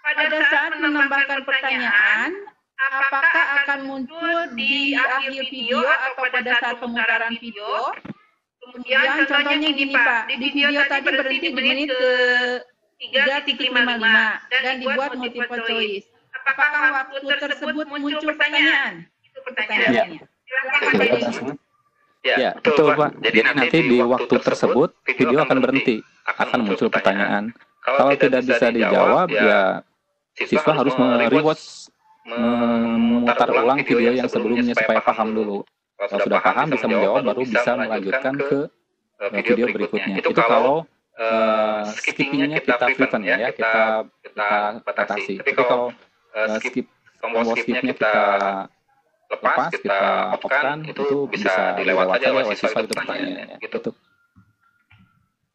Pada saat menambahkan pertanyaan, apakah akan muncul di akhir video atau pada saat pemutaran video? Kemudian contohnya gini Pak, di video tadi berhenti di menit ke 3.55 dan dibuat multiple choice. Apakah waktu tersebut muncul pertanyaan? Itu pertanyaannya. Ya, betul Pak. Jadi nanti di waktu tersebut video akan berhenti, akan muncul pertanyaan. Kalau tidak bisa dijawab ya siswa harus me-rewatch, memutar ulang video yang sebelumnya supaya paham dulu. Kalau sudah paham bisa menjawab, baru bisa melanjutkan ke video berikutnya. Itu kalau skippingnya kita prevent ya, kita batasi. Tapi kalau tombol skipnya kita lepas, kita off-kan, itu bisa dilewat aja oleh siswa itu pertanyaannya. Gitu.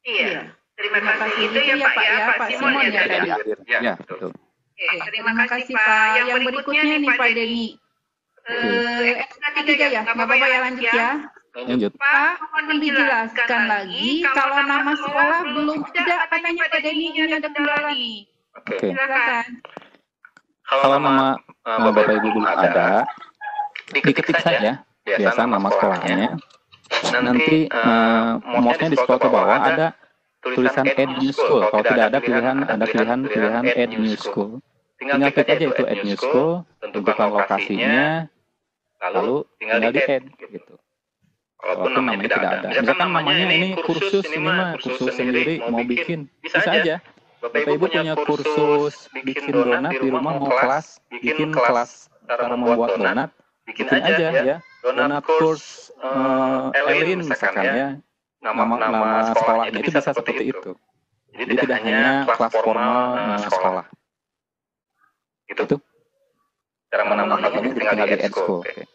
Iya, terima kasih. Itu ya Pak ya, Pak Simon ya tadi. Ya, betul. Terima kasih Pak. Yang berikutnya nih Pak Denny. SK3 ya, nggak apa-apa ya, lanjut ya. Lanjut. Pak, mohon dijelaskan lagi, kalau nama sekolah belum ada, katanya Pak Denny ini ada kendala nih. Oke. Silakan. Kalau nama Bapak Ibu belum ada, diketik saja biasa nama sekolahnya. Nanti mouse-nya di scroll ke bawah ada tulisan Add New School. Kalau tidak ada pilihan Add New School. Tinggal klik aja itu Add New School, tentukan lokasinya, lalu tinggal di add gitu. Walaupun namanya tidak ada. Misalkan namanya ini kursus, ini mah kursus sendiri mau bikin, bisa aja. Bapak Ibu punya kursus bikin donat di rumah, mau bikin kelas cara membuat donat, bikin aja ya. Donat kurs Elin misalkan ya. Nama sekolahnya itu bisa seperti itu. Jadi tidak hanya kelas formal sekolah. Itu cara menambahkannya tinggal di Add School. Oke,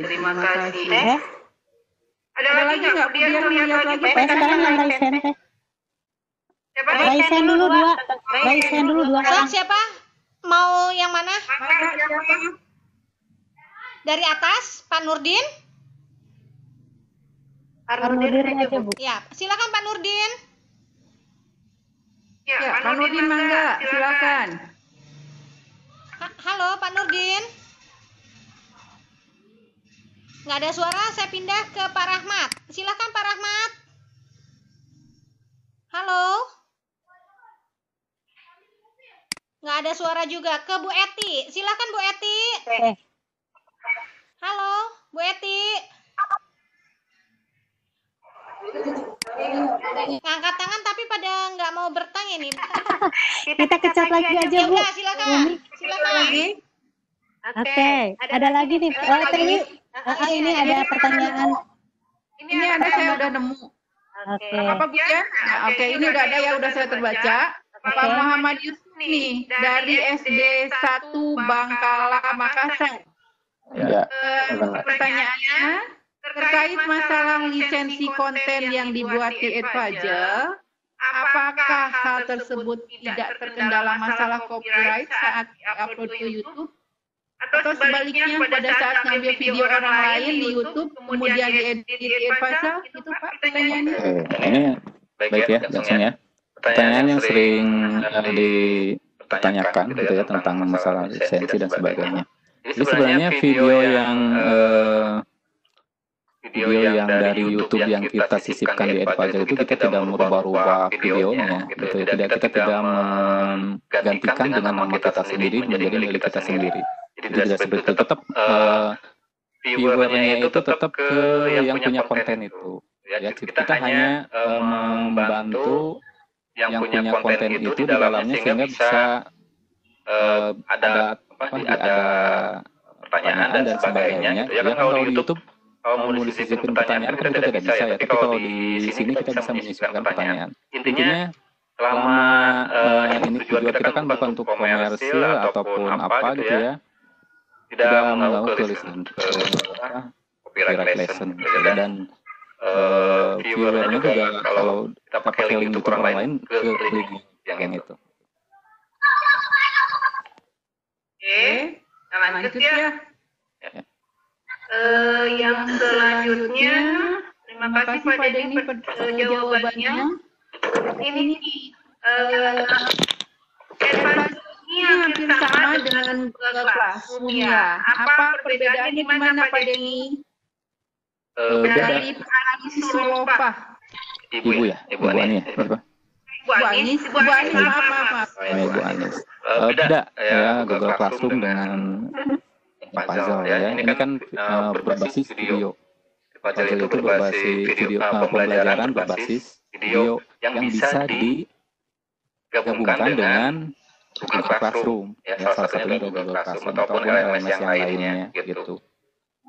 terima kasih. Ada lagi nggak? Biar lihat lagi. Sekarang yang raise hand teh. Raise hand dulu dua. Raise hand dulu dua. Siapa? Mau yang mana? Dari atas, Pak Nurdin. Pak Nurdin aja Bu. Ya, silakan Pak Nurdin. Ya, Pak Nurdin mangga, silakan. Halo Pak Nurdin. Nggak ada suara, saya pindah ke Pak Rahmat. Silakan Pak Rahmat. Halo. Nggak ada suara juga. Ke Bu Eti. Silakan Bu Eti. Halo, Bu Eti. Ngangkat tangan tapi pada nggak mau bertanya nih. Kita kecat lagi aja Bu. Ya, silakan. Silakan lagi. Oke, ada lagi nih. Ini ada pertanyaan. Ini ada, saya udah nemu. Oke. Apa Bu ya? Nah, oke, ini udah ada ya, udah saya terbaca. Pak Muhammad Yusuf nih dari SD 1 Bangkala Makassar. Ya. Pertanyaannya terkait masalah lisensi konten yang dibuat di Edpuzzle, apakah hal tersebut tidak terkendala masalah copyright saat upload ke YouTube? Atau sebaliknya pada saat ngambil video orang lain di YouTube kemudian diedit di Edpuzzle? Itu Pak pertanyaannya. Ini baik ya, langsung ya. Pertanyaan yang sering dipertanyakan gitu ya tentang masalah lisensi dan sebagainya. Jadi sebenarnya video video yang dari YouTube yang kita sisipkan di Edpuzzle itu kita tidak merubah-rubah videonya gitu ya. Kita tidak menggantikan dengan nama kita sendiri menjadi milik kita sendiri. Jadi tidak seperti itu. Tetap viewernya itu tetap ke yang punya konten itu. Ya, kita hanya membantu yang punya konten itu di dalamnya sehingga bisa ada pertanyaan dan sebagainya. Ya kan kalau di YouTube kalau mau disisipin pertanyaan kan kita tidak bisa ya. Tapi kalau di sini kita bisa menyisipkan pertanyaan. Intinya selama ini video kita kan bukan untuk komersil ataupun apa gitu ya. Tidak mengganggu tulisan copyright lesson dan viewernya juga kalau kita pakai link YouTube orang lain ke link yang itu. Oke, lanjut ya. Yang selanjutnya, terima kasih Pak Denny jawabannya. Ini advance-nya hampir sama dengan Classroom ya. Apa perbedaannya di mana Pak Denny? Dari Sulova. Ibu ya? Ibu Ani ya? Ibu Anis, maaf. Ibu Anis. Beda ya Google Classroom dengan Puzzle ya. Ini kan berbasis video. Puzzle itu berbasis video pembelajaran berbasis video yang bisa digabungkan dengan Google Classroom. Ya, salah satunya Google Classroom ataupun LMS yang lainnya gitu.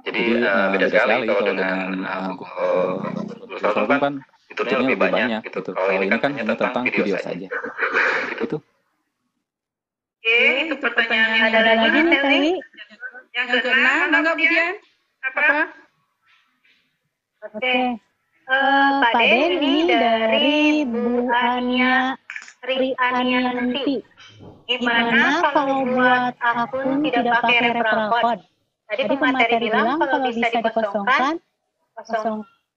Jadi beda sekali kalau dengan Google Classroom kan fiturnya lebih banyak gitu. Kalau ini kan hanya tentang video saja. Gitu. Oke, itu pertanyaan Ada lagi nih Teli? yang keenam, enggak kemudian apa? Oke. Pak Denny dari Bu Ania Rianianti. Gimana kalau buat akun tidak pakai referral code? Tadi pemateri bilang kalau bisa dikosongkan,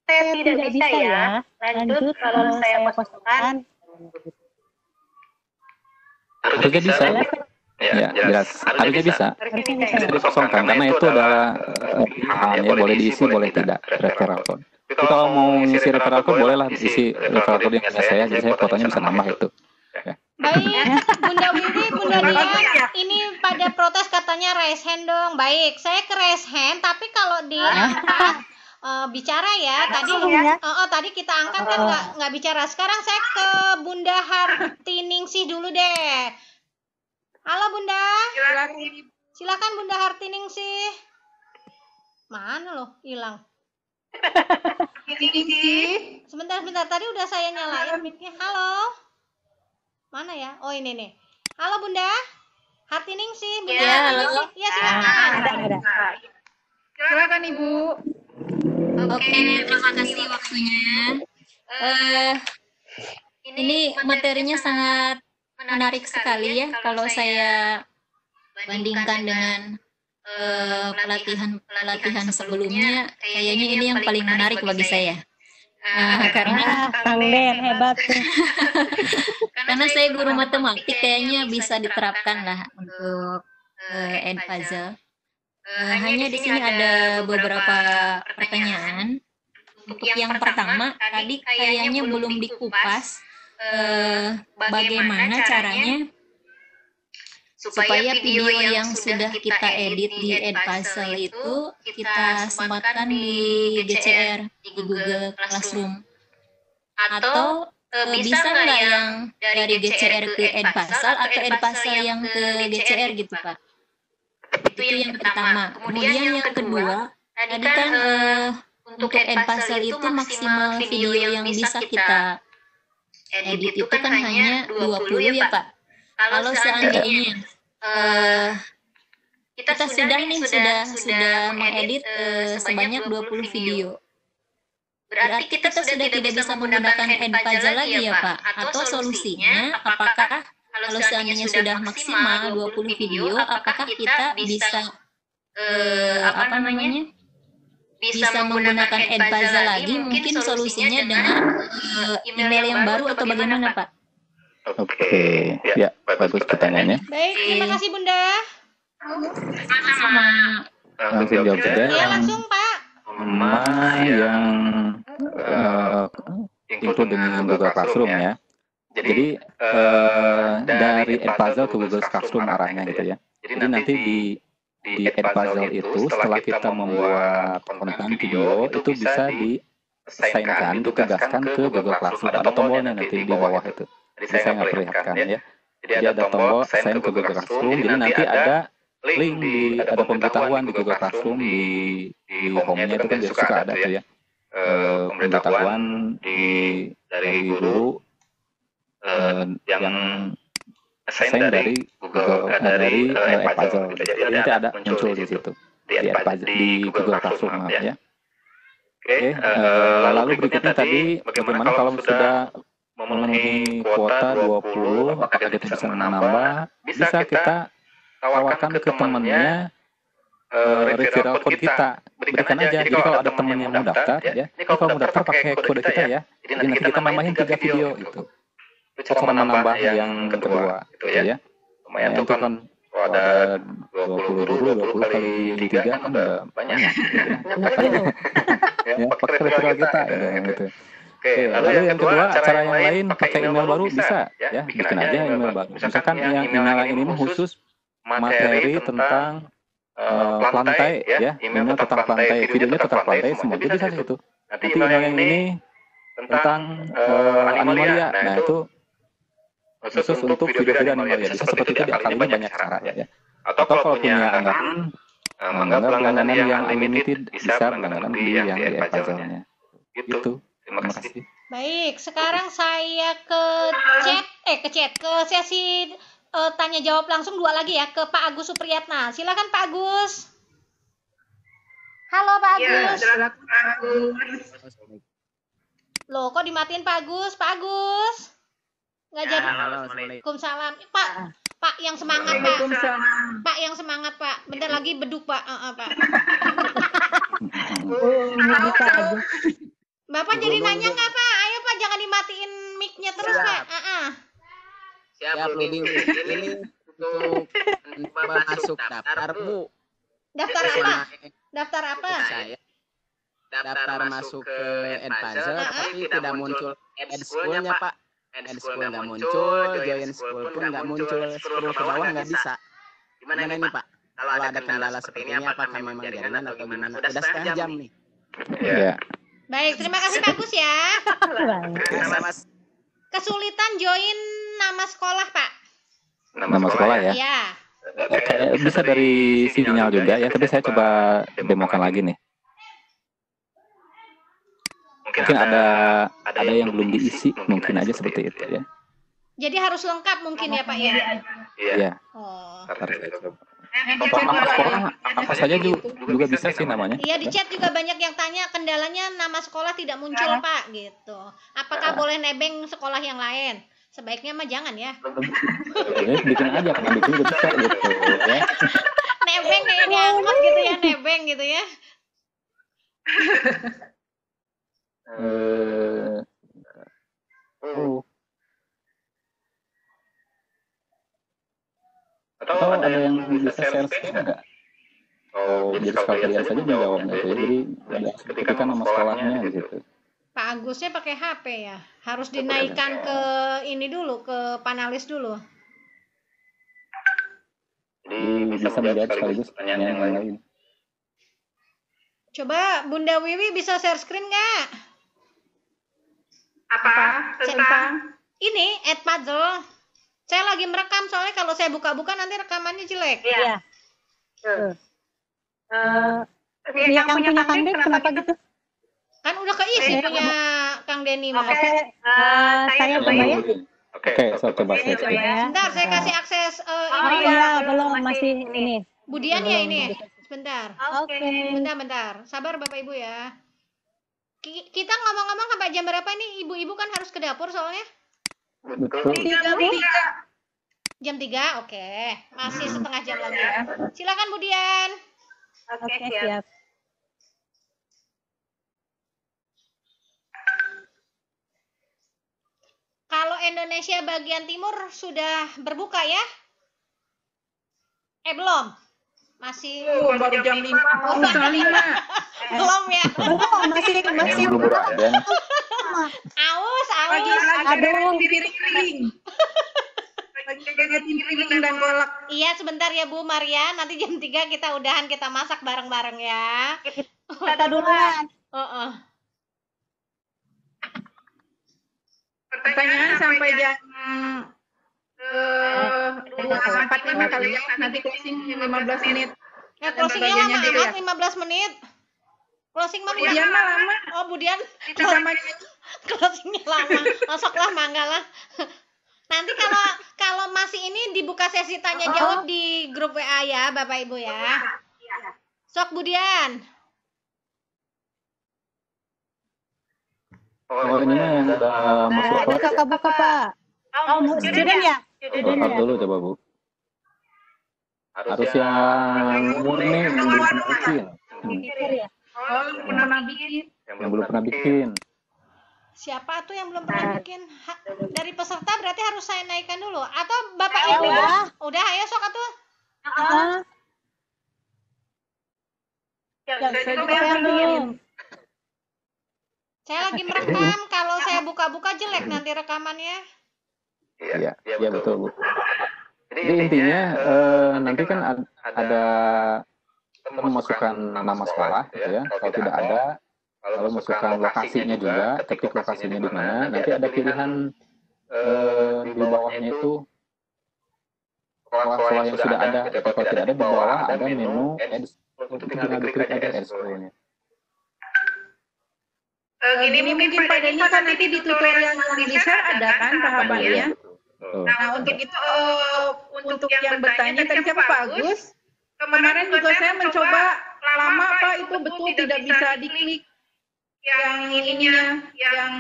tidak bisa ya. Lanjut kalau saya kosongkan. Harusnya bisa. Ya, jelas. Harusnya bisa. Bisa dikosongkan karena itu adalah pilihan ya, boleh diisi, boleh tidak referral code. Tapi kalau mau ngisi referral code, bolehlah isi referral code yang punya saya, jadi saya fotonya bisa nambah itu. Ya. Baik, Bunda Widi, Bunda Nia, ini pada protes katanya raise hand dong. Baik, saya ke raise hand, tapi kalau diangkat bicara ya. Tadi kita angkat kan nggak bicara. Sekarang saya ke Bunda Hartiningsih dulu deh. Halo Bunda. Silakan Bunda Hartiningsih. Mana loh? Hilang. Sebentar. Tadi udah saya nyalain mic-nya. Halo. Mana ya? Oh ini nih. Halo Bunda. Hartiningsih. Bunda Hartiningsih. Ya silakan. Silakan Ibu. Oke, terima kasih waktunya. Ini materinya sangat menarik sekali ya kalau saya bandingkan dengan pelatihan sebelumnya. Kayaknya ini yang paling menarik bagi saya. Karena Kang Den hebat tuh. karena saya guru matematik, kayaknya bisa diterapkan lah untuk Edpuzzle. Hanya di sini ada beberapa pertanyaan. Untuk yang pertama, tadi kayaknya belum dikupas bagaimana caranya supaya video yang sudah kita edit di Edpuzzle itu kita sematkan di GCR, di Google Classroom. Atau bisa nggak yang dari GCR ke Edpuzzle atau Edpuzzle yang ke GCR gitu Pak? Itu yang pertama. Kemudian yang kedua, tadi kan untuk Edpuzzle itu maksimal video yang bisa kita edit itu kan hanya 20 ya Pak. Kalau seandainya kita sudah mengedit sebanyak 20 video, berarti kita sudah tidak bisa menggunakan Edpuzzle lagi ya Pak? Atau solusinya apakah kalau seandainya sudah maksimal 20 video, apakah kita bisa bisa menggunakan Edpuzzle lagi? Mungkin solusinya dengan email yang baru atau bagaimana Pak? Oke, ya bagus pertanyaannya. Baik, terima kasih Bunda. Sama. Langsung jawab saja. Ya langsung Pak. sama yang include dengan Google Classroom ya. Jadi dari Edpuzzle ke Google Classroom arahnya gitu ya. Jadi nanti di Edpuzzle itu setelah kita membuat konten video itu bisa diassign-kan, ditugaskan ke Google Classroom. Ada tombolnya nanti di bawah itu. Jadi saya nggak perlihatkan ya. Jadi ada tombol assign ke Google Classroom. Jadi nanti ada link ada pemberitahuan di Google Classroom di home-nya itu kan biasa suka ada tuh ya. Pemberitahuan dari guru yang assign dari Google dari Edpuzzle. Jadi nanti ada muncul di situ di Google Classroom ya. Oke, lalu berikutnya tadi bagaimana kalau sudah memenuhi kuota 20, apakah kita bisa menambah? Bisa kita tawarkan ke temannya referral code kita. Berikan aja. Jadi kalau ada teman yang mau daftar ya, ini kalau mau daftar pakai kode kita ya. Jadi nanti kita nambahin 3 video gitu. Itu cara menambah yang kedua gitu ya. Lumayan tuh kan ada 20 kali 3 kan udah banyak. Ya, pakai referral kita gitu. Oke, lalu yang kedua, cara yang lain pakai email baru bisa ya, bikin aja email baru. Misalkan yang email ini khusus materi tentang plantai ya, emailnya tentang plantai, videonya tentang plantai, semua jadi bisa itu. Nanti email yang ini tentang animalia, nah itu khusus untuk video-video animalia. Bisa seperti itu di Akali ini banyak cara ya. Atau kalau punya anggaran langganan yang unlimited bisa langganan beli yang di Edpuzzle-nya. Gitu. Terima kasih. Baik, sekarang saya ke sesi tanya jawab langsung 2 lagi ya, ke Pak Agus Supriyatna. Silakan Pak Agus. Halo Pak Agus. Ya, Pak Agus. Loh, kok dimatiin Pak Agus? Pak Agus. Nggak jadi. Halo, Waalaikumsalam. Pak yang semangat Pak. Pak yang semangat Pak. Bentar lagi beduk Pak. Pak. Bapak jadi nanya nggak Pak? Ayo Pak, jangan dimatiin mic-nya terus Pak. Siap, Ludi. Ini untuk masuk daftar, Bu. Daftar apa? Daftar apa? Saya daftar masuk ke Edpuzzle, tapi tidak muncul Ed School-nya, Pak. Ed School nggak muncul, Join School pun nggak muncul, scroll ke bawah nggak bisa. Gimana ini, Pak? Kalau ada kendala seperti ini, apakah memang jaringan atau gimana? Udah setengah jam nih. Iya. Baik, terima kasih Pak Gus ya. Kesulitan join nama sekolah, Pak? Nama sekolah ya? Iya. Bisa dari sinyal juga ya, tapi saya coba demokan lagi nih. Mungkin ada yang belum diisi, mungkin aja seperti itu ya. Jadi harus lengkap mungkin ya Pak ya? Iya. Oh. Apa saja juga bisa sih namanya. Iya, di chat juga banyak yang tanya kendalanya nama sekolah tidak muncul Pak gitu. Apakah boleh nebeng sekolah yang lain? Sebaiknya mah jangan ya. Bikin aja, kan bikin juga bisa gitu ya. Nebeng kayak diangkut gitu ya, nebeng gitu ya. Atau ada yang bisa share screen nggak? Oh, jadi sekalian saja menjawabnya itu ya. Jadi ketika nama sekolahnya gitu. Pak Agusnya pakai HP ya. Harus dinaikkan ke ini dulu, ke panelis dulu. Jadi bisa menjawab sekaligus pertanyaan yang lain. Coba Bunda Wiwi bisa share screen nggak? Apa? Tentang? Ini Edpuzzle. Saya lagi merekam, soalnya kalau saya buka-buka nanti rekamannya jelek. Iya. Yang punya Kang Den kenapa gitu? Kan udah keisi punya Kang Denny. Oke, saya coba ya. Oke, saya coba saya. Sebentar, saya kasih akses Oh iya, belum masih ini. Budian ya ini. Sebentar. Oke. Bentar. Sabar Bapak Ibu ya. Kita ngomong-ngomong sampai jam berapa nih? Ibu-ibu kan harus ke dapur soalnya. Betul. 3. Jam 3, oke. Masih setengah jam lagi. Silakan Budian. Oke, siap. Kalau Indonesia bagian timur sudah berbuka ya? Belum. Masih Baru jam 5. Belum ya. Masih bubur Aden. Aus. Lagi ada piring-piring. Lagi piring dan kolak. Iya, sebentar ya Bu Maria. Nanti jam 3 kita udahan, kita masak bareng-bareng ya. kita duluan. Pertanyaan sampai jam 2.45 kali ya. Nanti closing 15 menit. Ya, closingnya lama amat, 15 menit. Closing mah Budian mah lama. Oh, Budian. Sama Closingnya lama. Masuklah, mangga lah. Nanti kalau masih ini dibuka sesi tanya jawab di grup WA ya, Bapak Ibu ya. Sok Budian. Oh, ini mah yang udah masuk Ada kelas. kakak buka, Pak. Student ya? Kelas dulu coba Bu. Harus yang murni yang belum pernah bikin. pernah bikin. Yang belum pernah bikin. Siapa tuh yang belum pernah bikin? Dari peserta berarti harus saya naikkan dulu atau Bapak Ibu? Udah, ayo sok atuh. Saya juga pengen. Saya lagi merekam, kalau saya buka-buka jelek nanti rekamannya. Iya, betul Bu. Jadi intinya nanti kan ada kita memasukkan nama sekolah gitu ya. Kalau tidak ada, kalau masukkan lokasinya juga, ketik lokasinya di mana, nanti ada pilihan di bawahnya itu sekolah yang sudah ada. Kalau tidak ada, di bawah ada menu add school, itu tinggal diklik aja add school-nya. Gini mungkin Pak Denny kan nanti di tutorial yang di-share ada kan tahapannya. Nah untuk itu untuk yang bertanya tadi siapa Pak Agus? Kemarin juga saya mencoba lama Pak, itu betul tidak bisa diklik yang ininya, yang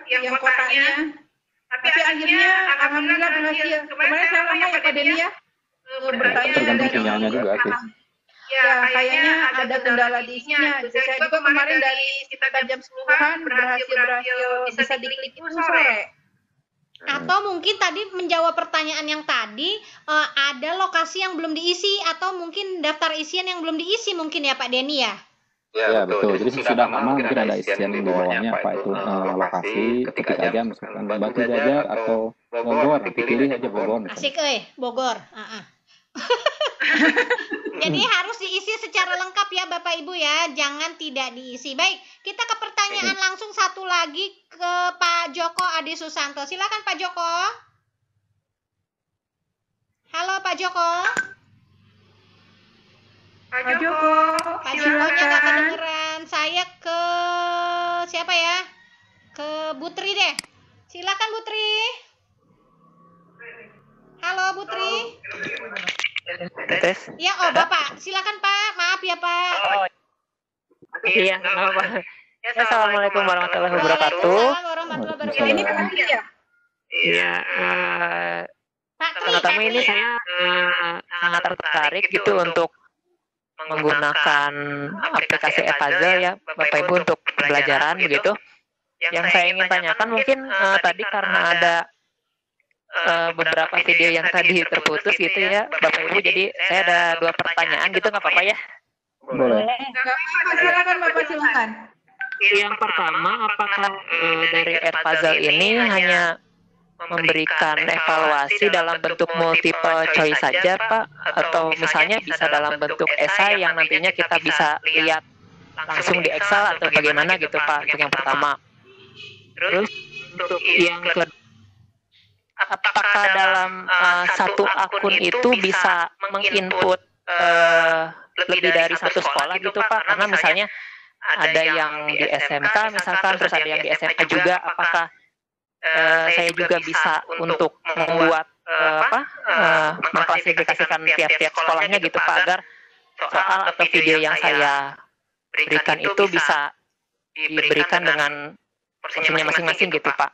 yang kotaknya. Tapi akhirnya alhamdulillah berhasil. Kemarin saya lama ya Pak Denny ya bertanya Tergantung sinyalnya juga sih. Ya, kayaknya ada kendala di isinya. Saya juga kemarin dari sekitar jam 10-an berhasil bisa diklik itu sore. Atau mungkin tadi menjawab pertanyaan yang tadi, ada lokasi yang belum diisi atau mungkin daftar isian yang belum diisi mungkin ya Pak Denny ya? Ya betul. Jadi sudah lama mungkin ada isian di bawahnya apa itu lokasi, ketik aja misalkan Batu Jajar atau Bogor, pilih aja Bogor. Asik Bogor. Jadi harus diisi secara lengkap ya Bapak Ibu ya, jangan tidak diisi. Baik, kita ke pertanyaan langsung satu lagi ke Pak Joko Adi Susanto. Silakan Pak Joko. Halo Pak Joko. Pak Joko, Pak Jokonya nggak kedengeran. Saya ke siapa ya? Ke Butri deh. Silakan Butri. Halo Butri. Tes. Ya, Bapak. Silakan Pak. Maaf ya Pak. Iya, nggak apa-apa. Assalamualaikum warahmatullahi wabarakatuh. Waalaikumsalam warahmatullahi wabarakatuh. Ini Pak Tri ya? Iya, Pak Tri. pertama ini saya sangat tertarik gitu untuk menggunakan aplikasi Epuzzle ya, Bapak Ibu untuk pembelajaran begitu. Yang saya ingin tanyakan mungkin tadi karena ada beberapa video yang tadi terputus gitu ya Bapak Ibu, jadi saya ada 2 pertanyaan gitu, nggak apa-apa ya? Boleh. Silakan Bapak, silakan. Yang pertama, apakah dari Epuzzle ini hanya memberikan evaluasi dalam bentuk multiple choice saja Pak, atau misalnya bisa dalam bentuk esai yang nantinya kita bisa lihat langsung di Excel atau bagaimana gitu Pak? Itu yang pertama. Terus untuk yang kedua, apakah dalam satu akun itu bisa menginput lebih dari satu sekolah gitu Pak? Karena misalnya ada yang di SMK misalkan, terus ada yang di SMA juga, apakah saya juga bisa untuk membuat mengklasifikasikan tiap-tiap sekolahnya gitu Pak, agar soal atau video yang saya berikan itu bisa diberikan dengan porsinya masing-masing gitu Pak?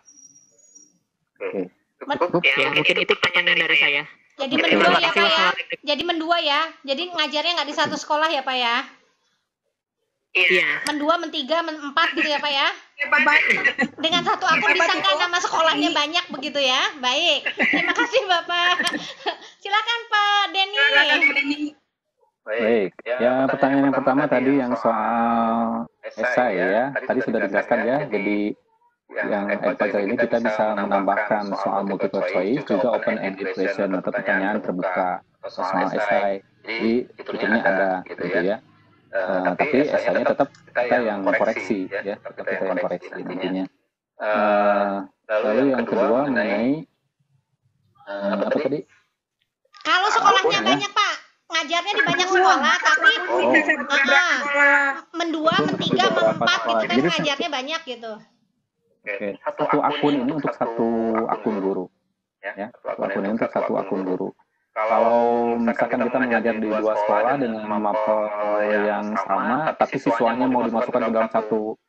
Ya, mungkin itu pertanyaan dari saya. Jadi mendua ya Pak ya. Jadi mendua ya. Jadi ngajarnya nggak di satu sekolah ya Pak ya. Iya. Mendua, mentiga, empat gitu ya Pak ya. Dengan satu akun disangka nama sekolahnya banyak begitu ya. Baik. Terima kasih Bapak. Silakan Pak Denny. Baik, ya pertanyaan yang pertama tadi yang soal esai ya, tadi sudah dijelaskan ya. Jadi yang Edpuzzle ini kita bisa menambahkan soal multiple choice, juga open-ended question atau pertanyaan terbuka soal esai. Jadi fiturnya ada gitu ya. Tapi esainya tetap kita yang koreksi ya, tetap kita yang koreksi nantinya. Lalu yang kedua mengenai apa tadi? Kalau sekolahnya banyak Pak, ngajarnya di banyak sekolah, tapi mendua, mentiga, mempat gitu kan ngajarnya banyak gitu. Oke, satu akun ini untuk satu akun guru, ya. Satu akun ini untuk satu akun guru. Kalau misalkan kita mengajar di dua sekolah dengan mapel yang sama, tapi siswanya mau dimasukkan ke dalam satu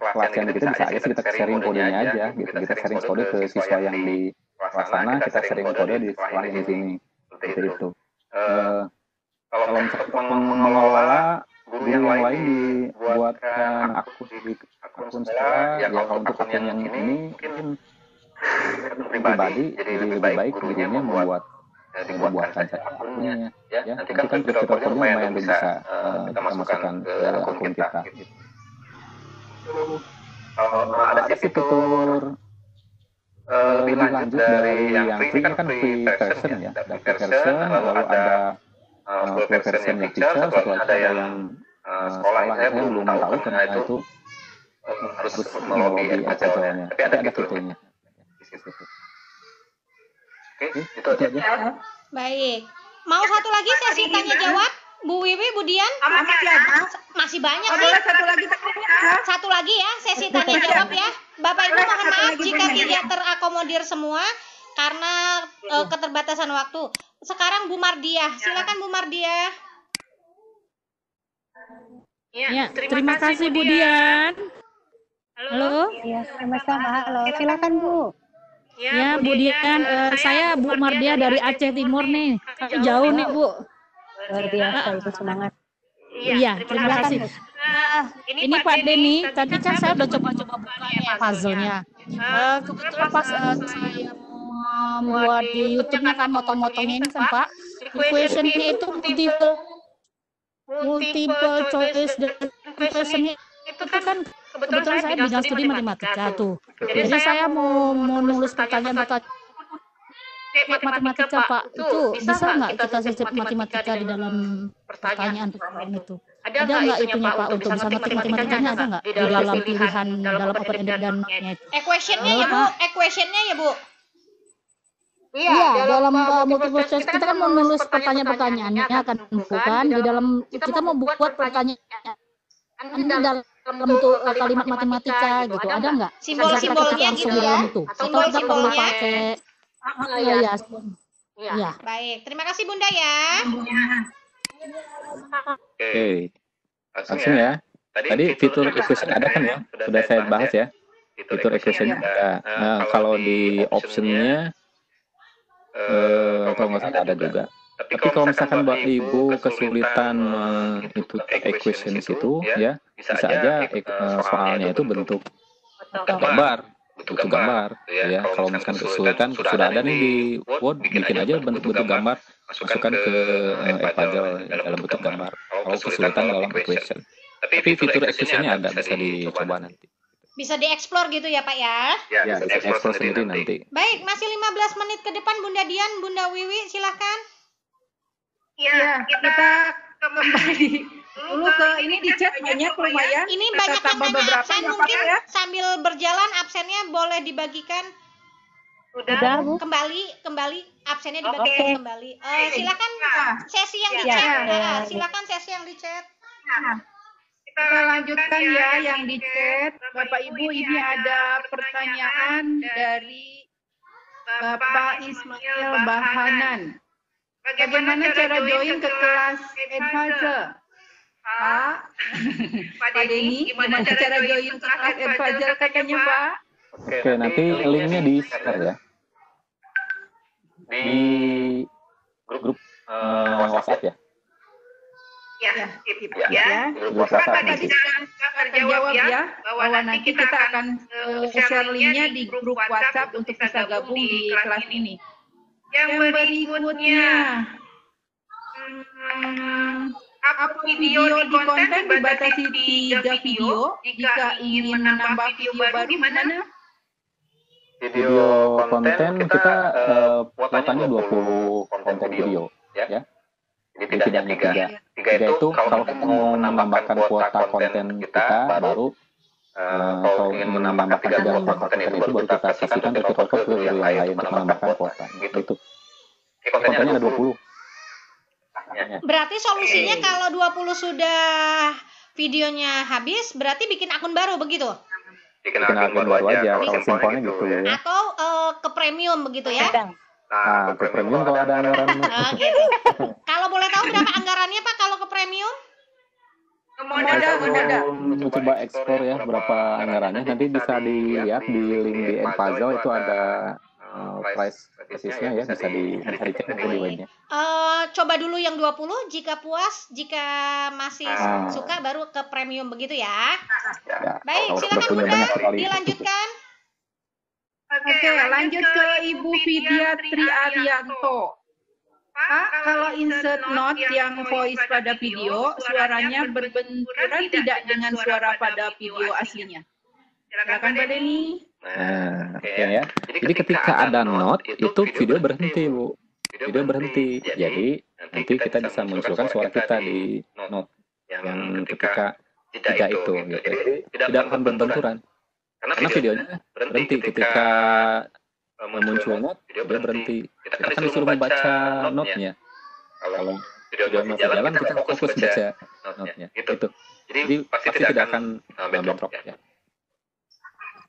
kelas yang kita bisa aja sih kita sharing kodenya aja, gitu. Kita sharing kode ke siswa yang di kelas sana, kita sharing kode di sekolah yang di sini. Seperti itu. Kalau misalkan mengelola guru yang lain dibuatkan akun sekolah, ya kalau untuk akun yang ini mungkin pribadi, jadi lebih baik gurunya membuatkan akunnya. Ya, nanti kan fitur-fiturnya lumayan bisa kita masukkan ke akun kita. Ada fitur lebih lanjut dari yang free kan free version ya, ada free version, lalu ada full version yang teacher, satu lagi ada yang sekolah. Saya belum tahu karena itu harus melobi Edpuzzle-nya, tapi ada fiturnya. Oke, itu aja. Baik. Mau satu lagi sesi tanya jawab? Bu Wiwi, Bu Dian? Masih banyak sih. Satu lagi ya, sesi tanya jawab ya. Bapak Ibu mohon maaf jika tidak terakomodir semua karena keterbatasan waktu. Sekarang Bu Mardiah, silakan Bu Mardiah. Ya, terima kasih Bu Dian. Halo. Ya, sama-sama. Halo, silakan Bu. Ya, Bu Dian, saya Bu Mardiah dari Aceh Timur nih. Kami jauh nih, Bu. Luar biasa itu semangat. Iya, terima kasih. Ini Pak Denny, tadi kan saya udah coba-coba buka puzzle-nya. Kebetulan pas saya membuat di YouTube-nya kan motong-motongnya ini kan Pak, equation-nya itu multiple choice dan equation-nya itu kan kebetulan saya bidang studi matematika tuh. Jadi saya mau nulis pertanyaan-pertanyaan matematika Pak, itu bisa nggak kita sisip matematika di dalam pertanyaan itu? Ada nggak itunya Pak untuk bisa ngetik matematikanya, ada nggak di dalam pilihan dalam open ended dan non-nya itu? Equation-nya ya Bu, equation-nya ya Bu. Iya, dalam multiple choice kita kan mau nulis pertanyaan-pertanyaannya kan, bukan di dalam kita mau buat pertanyaan dalam bentuk kalimat matematika gitu, ada nggak? Simbol-simbolnya gitu ya? Atau kita perlu pakai Iya. Baik, terima kasih Bunda ya. Oke, langsung ya. Tadi fitur equation ada kan ya? Sudah saya bahas ya. Fitur equation ada. Nah, kalau di optionnya, kalau nggak salah ada juga. Tapi kalau misalkan Bapak Ibu kesulitan itu equations itu, ya bisa aja soalnya itu bentuk gambar. Bentuk gambar ya, kalau misalkan kesulitan sudah ada nih di Word, bikin aja bentuk gambar, masukkan ke Edpuzzle dalam bentuk gambar. Kalau kesulitan dalam equation, tapi fitur equationnya ada, bisa dicoba nanti. Bisa dieksplor gitu ya Pak ya? Ya, bisa dieksplor sendiri nanti. Baik, masih 15 menit ke depan Bunda Dian, Bunda Wiwi silahkan. Ya, kita kembali dulu ke ini di chat banyak lumayan. Ini banyak yang tanya absen, mungkin ya? Sambil berjalan absennya boleh dibagikan. Udah Bu. Kembali absennya dibagikan kembali. Silakan sesi yang di chat. Silakan sesi yang di chat. Kita lanjutkan ya yang di chat. Bapak Ibu, ini ada pertanyaan dari Bapak Ismail Bahanan. Bagaimana cara join ke kelas Edpuzzle? Pak Denny, gimana cara join ke kelas Edpuzzle katanya Pak? Oke, nanti linknya di share ya. Di grup WhatsApp ya. Ya. Grup WhatsApp Tadi sudah terjawab ya, bahwa nanti kita akan share linknya di grup WhatsApp untuk bisa gabung di kelas ini. Yang berikutnya, upload video di konten dibatasi 3 video. Jika ingin menambah video baru gimana? Video konten kita kuotanya 20 konten video ya. Jadi tidak hanya 3. 3 itu kalau kita mau menambahkan kuota konten kita baru kalau ingin menambahkan 3 kuota konten itu baru kita kasihkan referral code ke yang lain untuk menambahkan kuota gitu. Kontennya ada 20. Berarti solusinya kalau 20 sudah videonya habis, berarti bikin akun baru begitu? Bikin akun baru aja kalau simpelnya gitu ya. Atau ke premium begitu ya? Nah, ke premium kalau ada anggaran. Gitu. Kalau boleh tahu berapa anggarannya Pak kalau ke premium? Mau coba explore ya berapa anggarannya. Nanti bisa dilihat di link di Edpuzzle itu ada price basisnya ya, bisa dicek di webnya. Coba dulu yang 20, jika puas, jika masih suka baru ke premium begitu ya. Baik, silakan Bunda dilanjutkan. Oke, lanjut ke Ibu Vidya Triaryanto. Pak, kalau insert note yang voice pada video, suaranya berbenturan tidak dengan suara pada video aslinya? Silakan Mbak Deni. Oke ya. Jadi ketika ada note itu video berhenti, Bu. Video berhenti. Jadi nanti kita bisa munculkan suara kita di note yang ketika itu gitu. Jadi tidak akan berbenturan. Karena videonya berhenti ketika muncul note, video berhenti. Kita kan disuruh membaca note-nya. Kalau video masih jalan, kita fokus baca note-nya. Gitu. Jadi pasti tidak akan bentrok ya.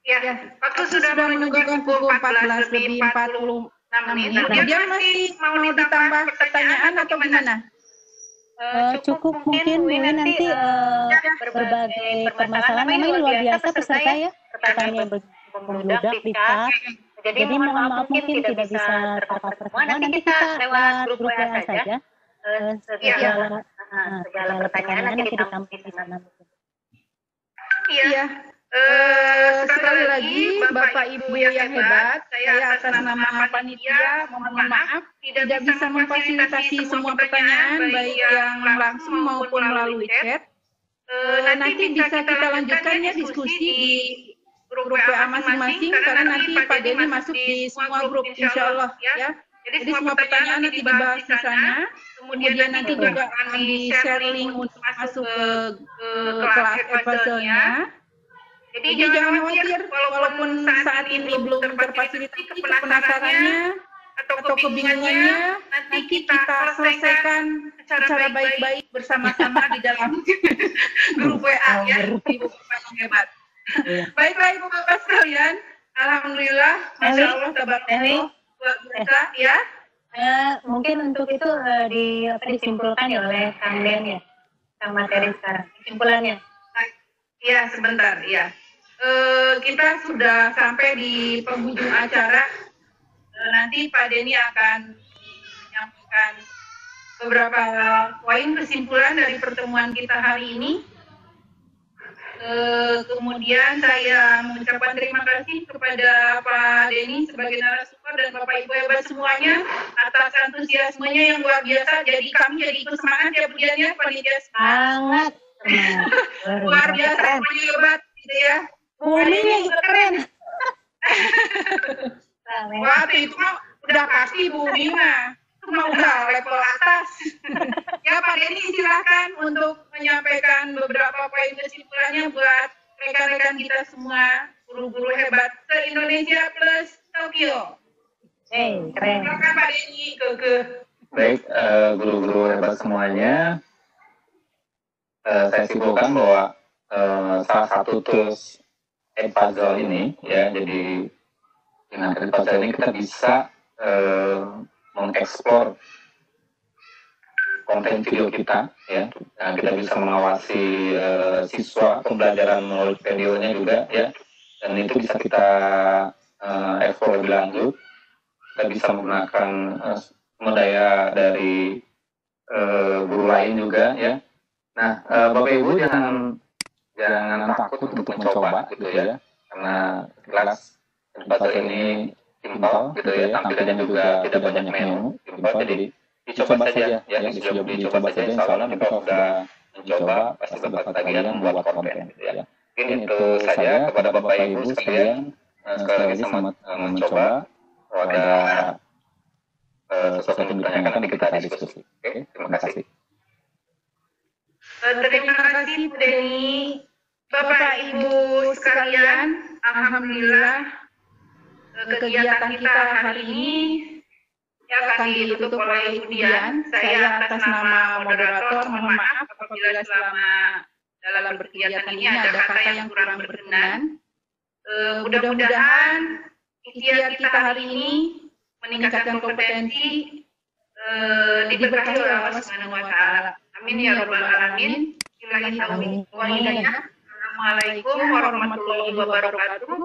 Ya, waktu sudah menunjukkan pukul 14 lebih 46 menit. Kemudian masih mau ditambah pertanyaan atau gimana? Cukup mungkin Bu nanti berbagai permasalahan memang luar biasa peserta ya. Pertanyaan membludak di chat. Jadi mohon maaf mungkin tidak bisa tercover semua. Nanti kita lewat grup WA saja. Segala pertanyaan nanti ditampilkan di sana. Iya. Sekali lagi Bapak Ibu yang hebat, saya atas nama panitia mohon maaf tidak bisa memfasilitasi semua pertanyaan baik yang langsung maupun melalui chat. Nanti bisa kita lanjutkan ya diskusi di grup WA masing-masing karena nanti Pak Denny masuk di semua grup insya Allah ya. Jadi semua pertanyaan nanti dibahas di sana. Kemudian nanti juga akan di-share link untuk masuk ke kelas Edpuzzle-nya. Jadi jangan khawatir, walaupun saat ini belum terfasilitasi penasarannya atau kebingungannya, nanti kita selesaikan secara baik-baik bersama-sama di dalam grup WA ya, Ibu Bapak yang hebat. Baiklah Ibu Bapak sekalian, Alhamdulillah, Masya Allah, tabarakallah, luar biasa ya. Mungkin untuk itu disimpulkan ya oleh Kang Den ya, Kang materi sekarang, kesimpulannya. Ya, sebentar ya. Kita sudah sampai di penghujung acara. Nanti Pak Denny akan menyampaikan beberapa poin kesimpulan dari pertemuan kita hari ini. Kemudian saya mengucapkan terima kasih kepada Pak Denny sebagai narasumber dan Bapak Ibu hebat semuanya atas antusiasmenya yang luar biasa. Jadi kami jadi ikut semangat ya Bu Dian ya, panitia sangat luar biasa, hebat gitu ya. Buminya juga keren. Waktu itu mah udah pasti Bumi mah cuma udah level atas. Ya Pak Denny silakan untuk menyampaikan beberapa poin kesimpulannya buat rekan-rekan kita semua guru-guru hebat se-Indonesia plus Tokyo. Keren. Silakan Pak Denny ke. Baik, guru-guru hebat semuanya. Saya simpulkan bahwa salah satu tools Edpuzzle ini ya, jadi dengan Edpuzzle ini kita bisa mengeksplor konten video kita ya, dan kita bisa mengawasi siswa pembelajaran melalui videonya juga ya, dan itu bisa kita eksplor lebih lanjut. Kita bisa menggunakan sumber daya dari guru lain juga ya. Nah, Bapak Ibu jangan takut untuk mencoba gitu ya, karena kelas Edpuzzle ini simpel gitu ya, tampilannya juga tidak banyak menu, simpel, jadi dicoba saja ya, dicoba saja, insya Allah nanti kalau sudah mencoba pasti bapak kalian membuat konten gitu ya. Mungkin itu saja kepada Bapak Ibu sekalian, sekali lagi selamat mencoba. Kalau ada sesuatu yang ditanyakan nanti kita diskusi. Oke, terima kasih. Terima kasih Bu Deni. Bapak Ibu sekalian, alhamdulillah kegiatan kita hari ini akan ditutup oleh Ibu Dian. Saya atas nama moderator mohon maaf apabila selama dalam berkegiatan ini ada kata yang kurang berkenan. Mudah-mudahan ikhtiar kita hari ini meningkatkan kompetensi diberkahi oleh Allah Subhanahu wa taala. Amin ya rabbal alamin. Assalamualaikum warahmatullahi wabarakatuh.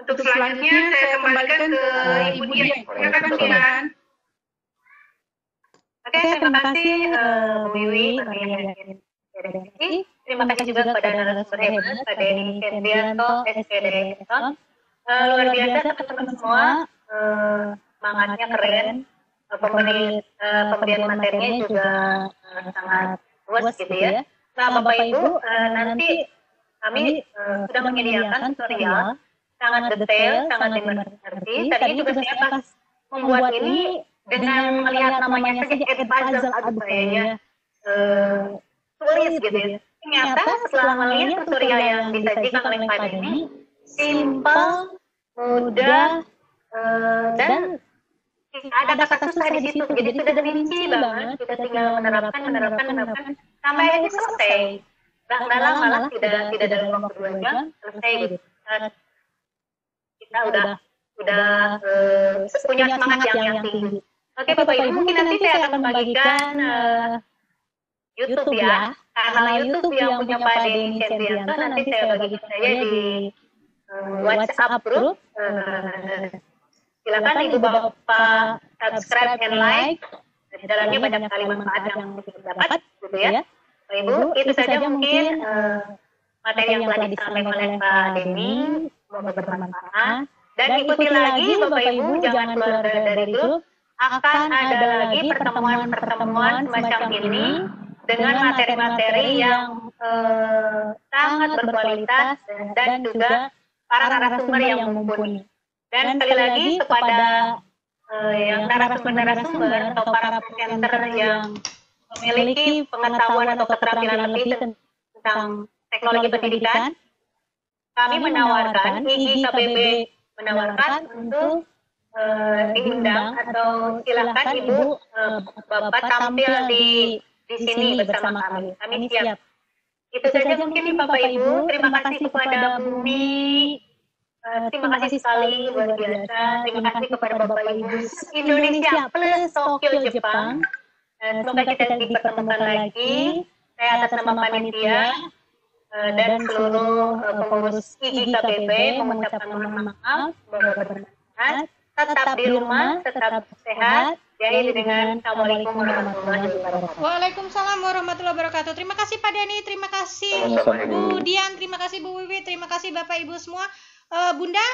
Untuk selanjutnya saya kembalikan ke Ibu Dian. Silakan Dian. Oke, terima kasih Bu Wiwi. Terima kasih juga kepada narasumber hebat, Pak Denny Febrianto, SPD Ekson. Luar biasa teman-teman semua, semangatnya keren, pemberian materinya juga sangat luas gitu ya. Nah, Bapak Ibu, nanti kami sudah menyediakan tutorial sangat detail, sangat dimengerti. Tadi juga saya pas membuat ini dengan melihat namanya saja Edpuzzle, aduh kayaknya sulit gitu ya. Ternyata setelah melihat tutorial yang disajikan oleh Pak Denny, simpel, mudah, dan ada kata susah di situ. Jadi sudah rinci banget, kita tinggal menerapkan, sampai ini selesai. Nggak lama lah, tidak dalam waktu 2 jam, selesai gitu. Kita udah punya semangat yang tinggi. Oke Bapak Ibu, mungkin nanti saya akan membagikan YouTube ya, karena YouTube yang punya Pak Denny Febrianto nanti saya bagikan saja di WhatsApp group. Silakan Ibu Bapak subscribe and like. Di dalamnya banyak sekali manfaat yang kita dapat, gitu ya. Bapak Ibu, itu saja mungkin materi yang telah disampaikan oleh Pak Denny, semoga bermanfaat. Dan ikuti lagi Bapak Ibu, jangan keluar dari grup. Akan ada lagi pertemuan-pertemuan semacam ini dengan materi-materi yang sangat berkualitas dan juga para narasumber yang mumpuni. Dan sekali lagi kepada yang narasumber atau para presenter yang memiliki pengetahuan atau keterampilan lebih tentang teknologi pendidikan, kami menawarkan, IGKBB menawarkan untuk diundang atau silakan Ibu Bapak tampil di sini bersama kami. Kami siap. Itu saja mungkin Bapak Ibu. Terima kasih kepada Bumi. Terima kasih sekali luar biasa. Terima kasih kepada Bapak Ibu Indonesia plus Tokyo Jepang. Semoga kita dipertemukan lagi. Saya atas nama panitia dan seluruh pengurus IGKBB mengucapkan mohon maaf. Semoga bermanfaat. Tetap di rumah, tetap sehat. Diakhiri dengan Assalamualaikum warahmatullahi wabarakatuh. Waalaikumsalam warahmatullahi wabarakatuh. Terima kasih Pak Denny, terima kasih Bu Dian, terima kasih Bu Wiwi, terima kasih Bapak Ibu semua. Bunda,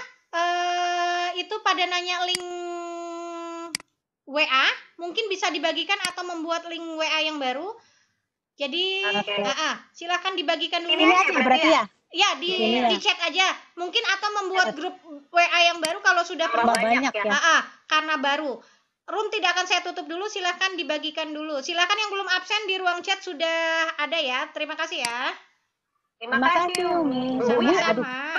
itu pada nanya link WA, mungkin bisa dibagikan atau membuat link WA yang baru. Jadi, silakan dibagikan dulu. Ini aja berarti ya? Ya, di chat aja. Mungkin atau membuat grup WA yang baru kalau sudah banyak ya. Karena baru. Room tidak akan saya tutup dulu, silakan dibagikan dulu. Silakan yang belum absen di ruang chat sudah ada ya. Terima kasih ya. Terima kasih Umi. Sama-sama.